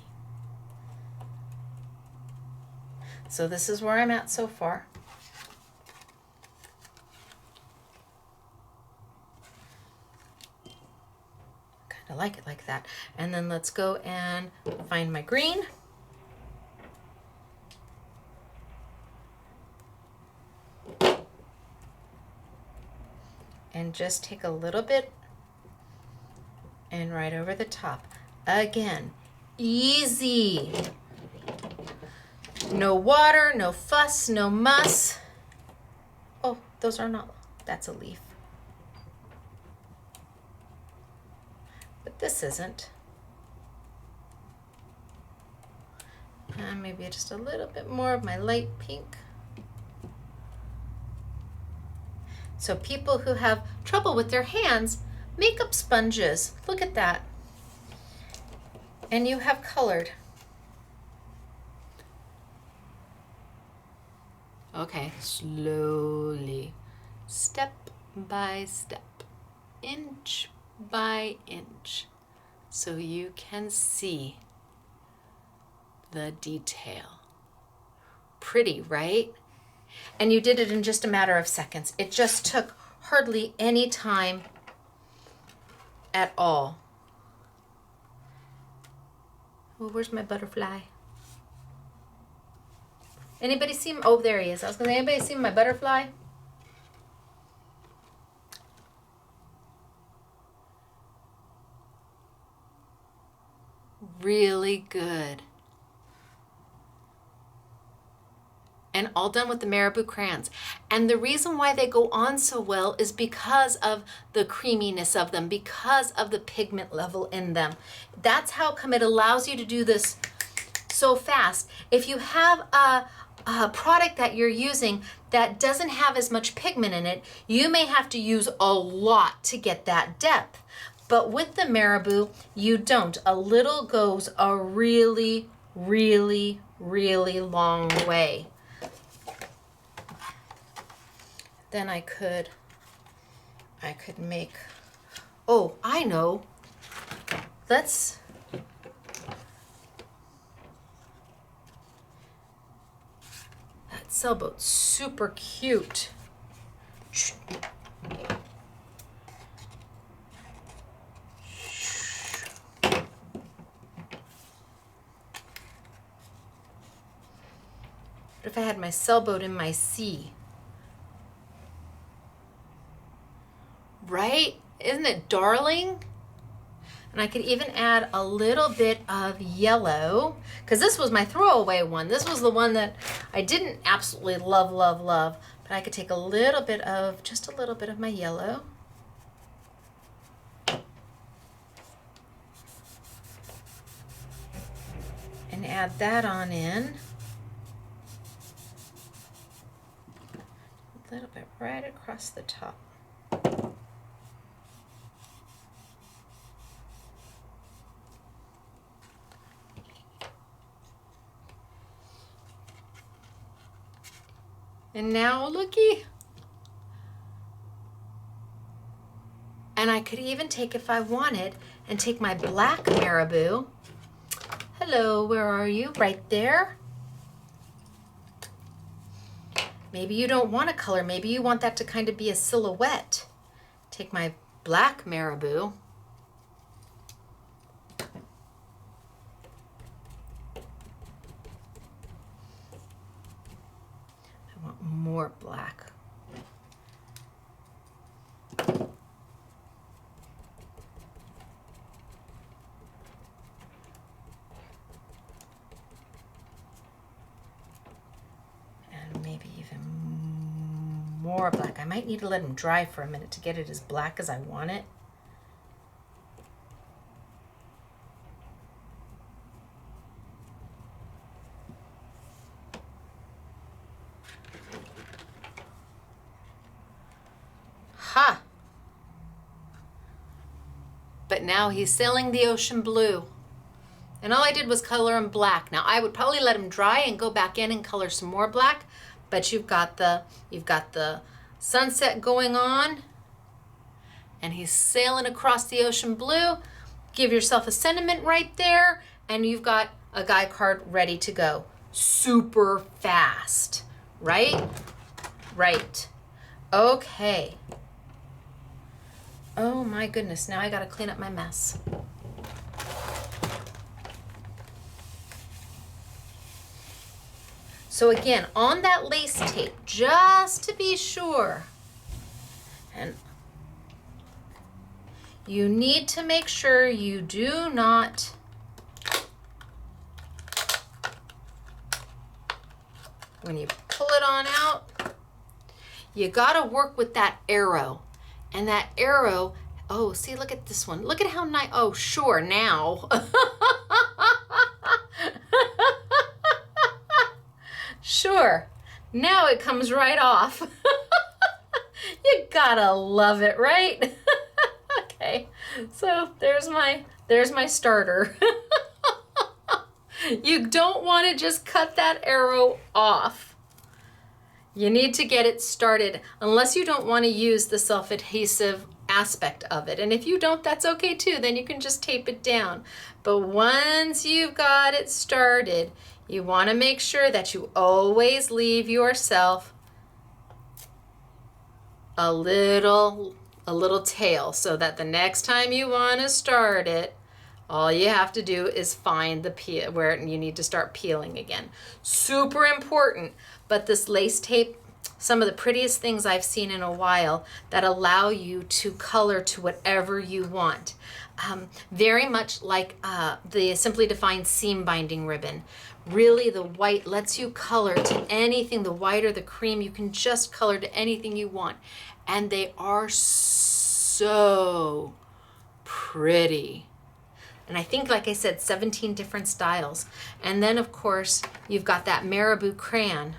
So this is where I'm at so far. Kind of like it like that. And then let's go and find my green. And just take a little bit and right over the top. Again, easy. No water, no fuss, no muss. Oh, those are not, that's a leaf. But this isn't. And maybe just a little bit more of my light pink. So people who have trouble with their hands, makeup sponges, look at that. And you have colored. Okay, slowly, step by step, inch by inch, so you can see the detail. Pretty, right? And you did it in just a matter of seconds. It just took hardly any time at all. Oh, where's my butterfly? Anybody see, oh, there he is. I was gonna say, anybody see my butterfly? Really good. And all done with the Marabou crayons. And the reason why they go on so well is because of the creaminess of them, because of the pigment level in them. That's how come it allows you to do this so fast. If you have a product that you're using that doesn't have as much pigment in it, you may have to use a lot to get that depth. But with the Marabou, you don't. A little goes a really, really, really long way. Then I could make, oh, I know. Let's, that sailboat's super cute. What if I had my sailboat in my sea? Right? Isn't it darling? And I could even add a little bit of yellow, because this was my throwaway one. This was the one that I didn't absolutely love, love, love. But I could take a little bit of, just a little bit of my yellow. And add that on in. A little bit right across the top. And now looky. And I could even take, if I wanted, and take my black Marabou. Hello, where are you? Right there. Maybe you don't want a color. Maybe you want that to kind of be a silhouette. Take my black Marabou. I want more black. Maybe even more black. I might need to let them dry for a minute to get it as black as I want it. Ha! But now he's sailing the ocean blue. And all I did was color him black. Now I would probably let him dry and go back in and color some more black, but you've got the sunset going on, and he's sailing across the ocean blue. Give yourself a sentiment right there, and you've got a guy card ready to go. Super fast, right? Right. Okay. Oh my goodness, now I gotta clean up my mess. So again, on that lace tape, just to be sure, and you need to make sure you do not when you pull it on out, you gotta work with that arrow. And that arrow, oh, see, look at this one. Look at how nice, oh, sure, now. Sure, now it comes right off. You gotta love it, right? Okay, so there's my starter. You don't want to just cut that arrow off. You need to get it started, unless you don't want to use the self-adhesive aspect of it. And if you don't, that's okay too. Then you can just tape it down. But once you've got it started, you want to make sure that you always leave yourself a little tail, so that the next time you want to start it, All you have to do is find the peel where you need to start peeling again. Super important. But this lace tape, some of the prettiest things I've seen in a while that allow you to color to whatever you want. Very much like the Simply Defined seam binding ribbon. Really, the white lets you color to anything. The white or the cream, you can just color to anything you want. And they are so pretty. And I think, like I said, 17 different styles. And then, of course, you've got that Marabou crayon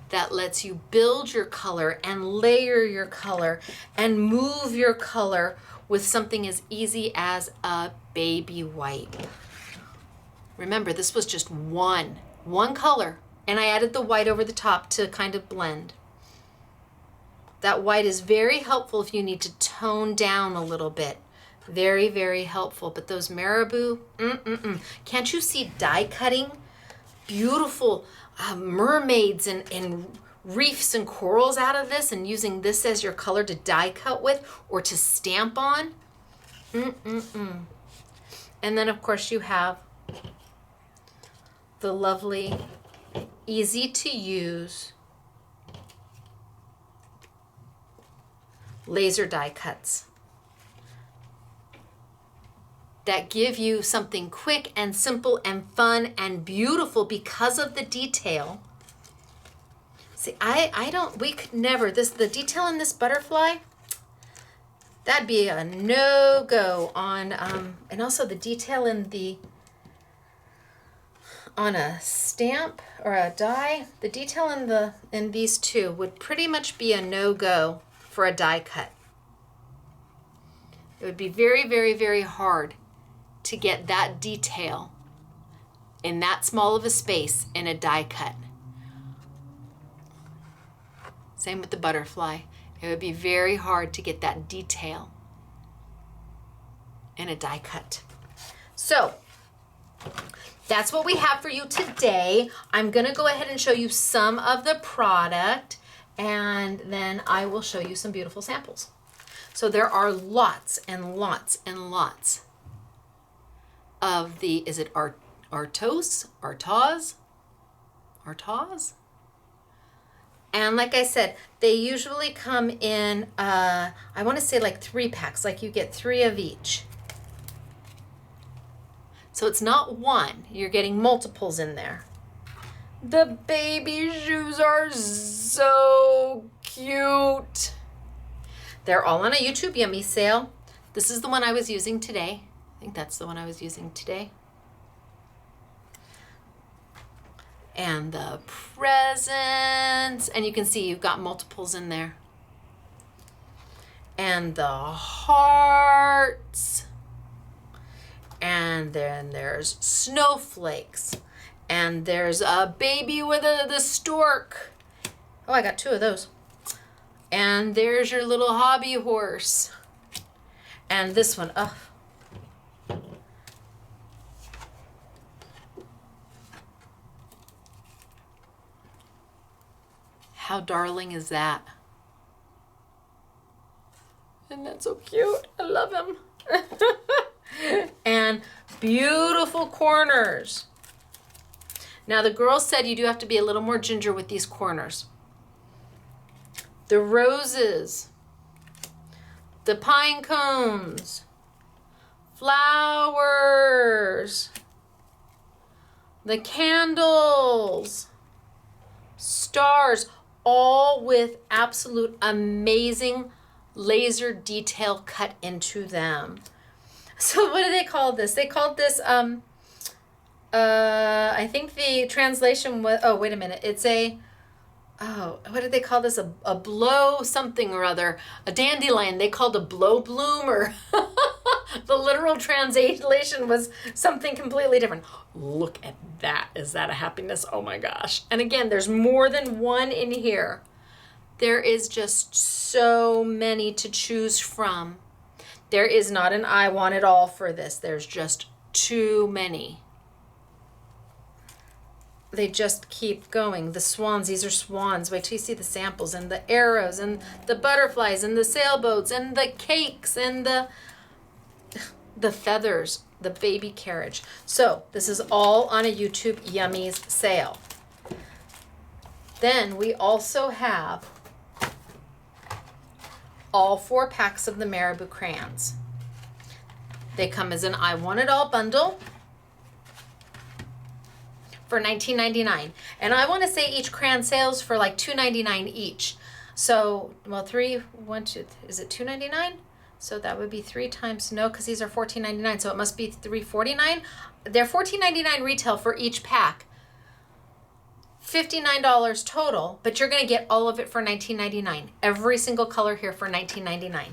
that lets you build your color and layer your color and move your color with something as easy as a baby wipe. Remember, this was just one color, and I added the white over the top to kind of blend. That white is very helpful if you need to tone down a little bit. Very, very helpful. But those Marabou, can't you see die cutting? Beautiful mermaids and reefs and corals out of this, and using this as your color to die cut with or to stamp on. And then, of course, you have the lovely, easy to use laser die cuts that give you something quick and simple and fun and beautiful because of the detail. See, we could never, the detail in this butterfly, that'd be a no-go on, and also the detail on a stamp or a die, the detail in these two would pretty much be a no-go for a die cut. It would be very, very, very hard to get that detail in that small of a space in a die cut. Same with the butterfly. It would be very hard to get that detail in a die cut. So that's what we have for you today. I'm gonna go ahead and show you some of the product, and then I will show you some beautiful samples. So there are lots and lots and lots of the, is it Artoz? Artoz? And like I said, they usually come in, I want to say like 3 packs, like you get 3 of each. So it's not one, you're getting multiples in there. The baby shoes are so cute. They're all on a YouTube Yummy sale. This is the one I was using today. I think that's the one I was using today. And the presents, and you can see you've got multiples in there. And the hearts. And then there's snowflakes. And there's a baby with the stork. Oh, I got 2 of those. And there's your little hobby horse. And this one, oh. How darling is that? Isn't that so cute? I love him. And beautiful corners. Now the girls said you do have to be a little more ginger with these corners. The roses, the pine cones, flowers, the candles, stars, all with absolute amazing laser detail cut into them. So what do they call this? They called this, I think the translation was, oh, wait a minute. It's a, oh, what did they call this? A blow something or other. A dandelion. They called a blow bloom, or the literal translation was something completely different. Look at that. Is that a happiness? Oh my gosh. And again, there's more than one in here. There is just so many to choose from. There is not an I want it all for this. There's just too many. They just keep going. The swans, these are swans. Wait till you see the samples, and the arrows, and the butterflies, and the sailboats, and the cakes, and the feathers. the baby carriage. So this is all on a YouTube Yummies sale. Then we also have all 4 packs of the Marabu crayons. They come as an I Want It All bundle for $19.99. And I want to say each crayon sales for like $2.99 each. So, well, is it $2.99? So that would be 3 times, no, because these are $14.99, so it must be $3.49. They're $14.99 retail for each pack. $59 total, but you're going to get all of it for $19.99. Every single color here for $19.99.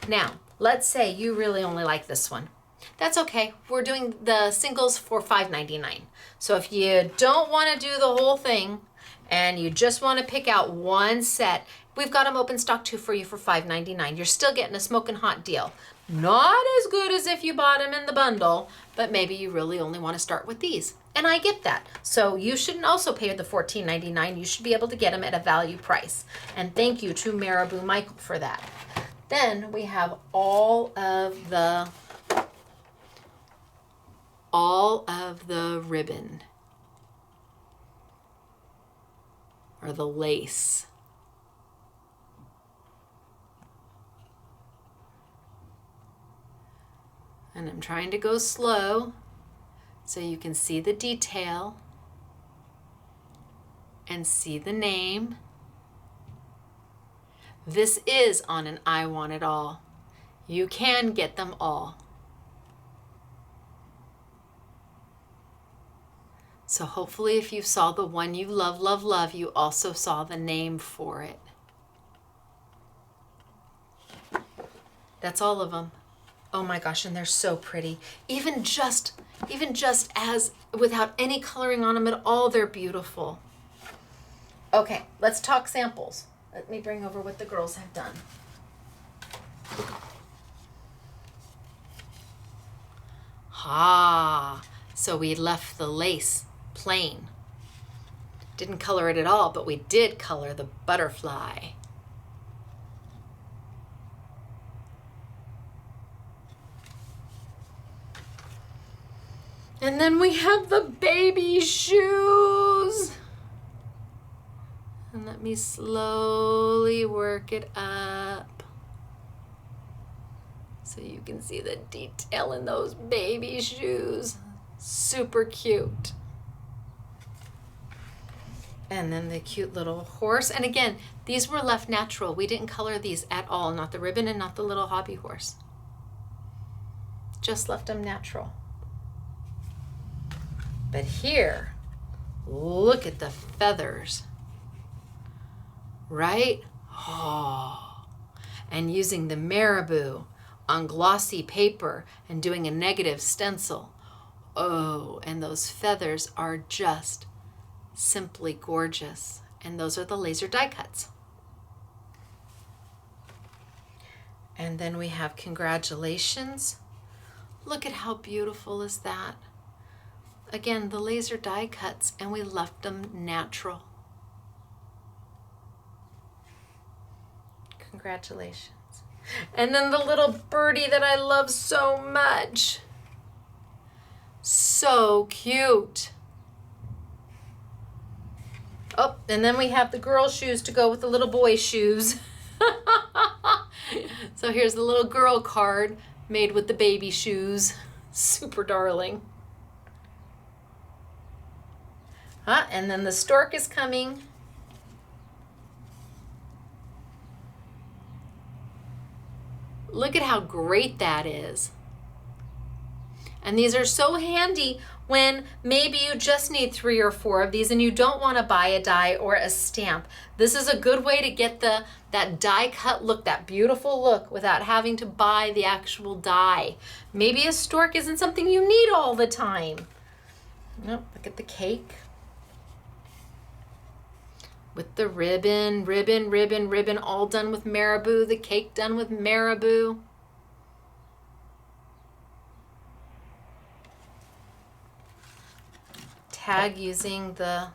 Now, let's say you really only like this one. That's okay. We're doing the singles for $5.99. So if you don't want to do the whole thing and you just want to pick out one set, we've got them open stock too for you for $5.99. You're still getting a smoking hot deal. Not as good as if you bought them in the bundle, but maybe you really only want to start with these. And I get that. So you shouldn't also pay the $14.99. You should be able to get them at a value price. And thank you to Marabou Michael for that. Then we have all of the ribbon or the lace. And I'm trying to go slow so you can see the detail and see the name. This is on an I Want It All. You can get them all. So hopefully if you saw the one you love, love, love, you also saw the name for it. That's all of them. Oh my gosh, and they're so pretty. Even just as without any coloring on them at all, they're beautiful. Okay, let's talk samples. Let me bring over what the girls have done. So we left the lace plain. Didn't color it at all, but we did color the butterfly. And then we have the baby shoes. And let me slowly work it up so you can see the detail in those baby shoes. Super cute. And then the cute little horse. And again, these were left natural. We didn't color these at all, not the ribbon and not the little hobby horse. Just left them natural. But here, look at the feathers, right? Oh, and using the Marabou on glossy paper and doing a negative stencil. Oh, and those feathers are just simply gorgeous. And those are the laser die cuts. And then we have congratulations. Look at how beautiful is that. Again, the laser die cuts, and we left them natural. Congratulations. And then the little birdie that I love so much. So cute. Oh, and then we have the girl shoes to go with the little boy shoes. So here's the little girl card made with the baby shoes. Super darling. And then the stork is coming. Look at how great that is. And these are so handy when maybe you just need 3 or 4 of these and you don't want to buy a die or a stamp. This is a good way to get that die cut look, that beautiful look, without having to buy the actual die. Maybe a stork isn't something you need all the time. Nope, look at the cake. With the ribbon, ribbon, ribbon, ribbon, all done with Marabou. The cake done with Marabou. Tag using the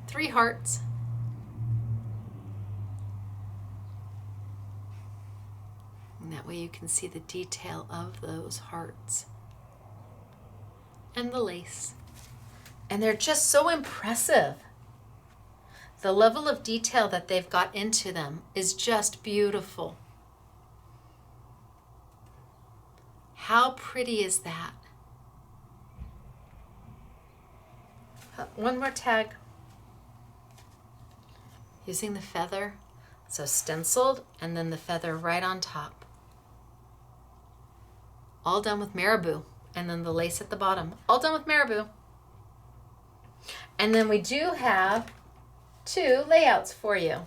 3 hearts. That way you can see the detail of those hearts and the lace. And they're just so impressive. The level of detail that they've got into them is just beautiful. How pretty is that? One more tag. Using the feather. So stenciled and then the feather right on top. All done with Marabou. And then the lace at the bottom. All done with Marabou. And then we do have 2 layouts for you.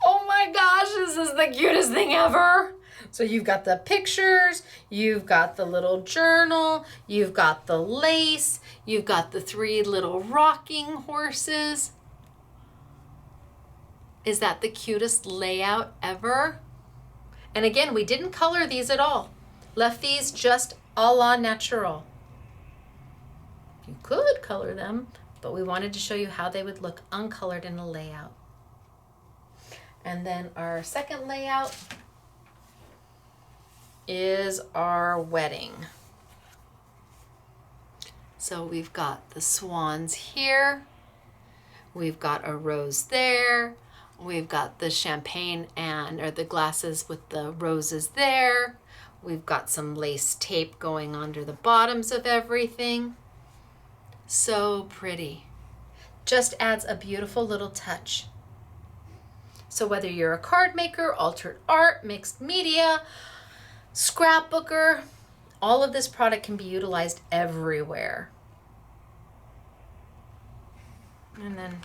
Oh my gosh, this is the cutest thing ever. So you've got the pictures, you've got the little journal, you've got the lace, you've got the 3 little rocking horses. Is that the cutest layout ever? And again, we didn't color these at all. Left these just a la natural. You could color them, but we wanted to show you how they would look uncolored in a layout. And then our second layout is our wedding. So we've got the swans here. We've got a rose there. We've got the champagne or the glasses with the roses there. We've got some lace tape going under the bottoms of everything. So pretty. Just adds a beautiful little touch. So whether you're a card maker, altered art, mixed media, scrapbooker, all of this product can be utilized everywhere. And then,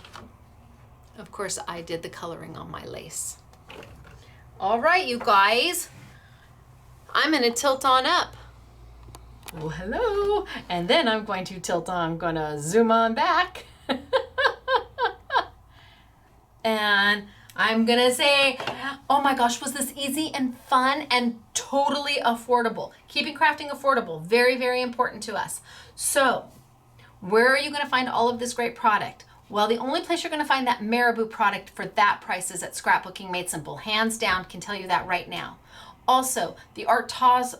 of course, I did the coloring on my lace. All right, you guys, I'm going to tilt on up. Oh, hello. And then I'm going to zoom on back. And I'm going to say, oh my gosh, was this easy and fun and totally affordable? Keeping crafting affordable, very, very important to us. So where are you going to find all of this great product? Well, the only place you're going to find that Marabou product for that price is at Scrapbooking Made Simple. Hands down, can tell you that right now. Also, the Artozzz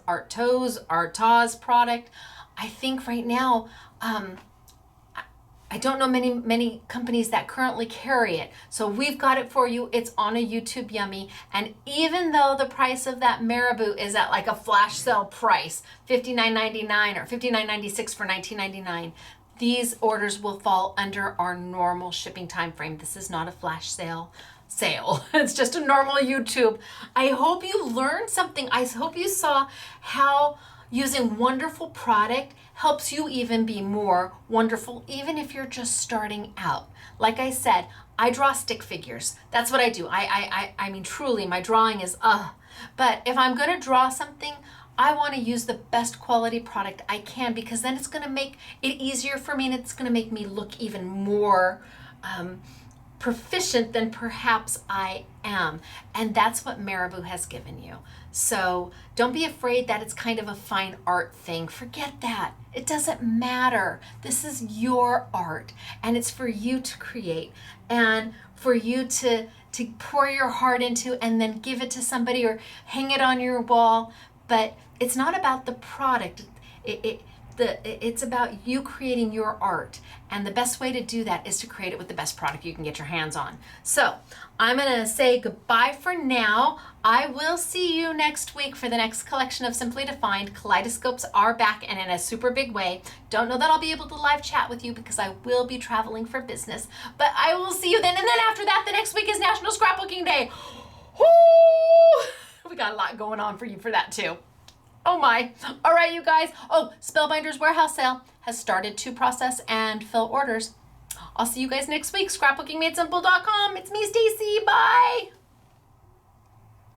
product, I think right now, I don't know many companies that currently carry it. So we've got it for you. It's on a YouTube Yummy. And even though the price of that Marabou is at like a flash sale price, $59.99 or $59.96 for $19.99, these orders will fall under our normal shipping time frame. This is not a flash sale. It's just a normal YouTube. I hope you learned something. I hope you saw how using wonderful product helps you even be more wonderful, even if you're just starting out. Like I said, I draw stick figures. That's what I do. I mean, truly, my drawing is, but if I'm gonna draw something, I wanna use the best quality product I can, because then it's gonna make it easier for me and it's gonna make me look even more proficient than perhaps I am. And that's what Marabou has given you. So don't be afraid that it's kind of a fine art thing. Forget that. It doesn't matter. This is your art and it's for you to create and for you to pour your heart into and then give it to somebody or hang it on your wall. But it's not about the product. It's about you creating your art, and the best way to do that is to create it with the best product you can get your hands on. So I'm gonna say goodbye for now. I will see you next week for the next collection of Simply Defined. Kaleidoscopes are back and in a super big way. Don't know that I'll be able to live chat with you because I will be traveling for business, but I will see you then. And then after that, the next week is National Scrapbooking Day. Woo! We got a lot going on for you for that too. Oh my. All right, you guys. Oh, Spellbinders Warehouse Sale has started to process and fill orders. I'll see you guys next week. ScrapbookingMadeSimple.com. It's me, Stacey. Bye.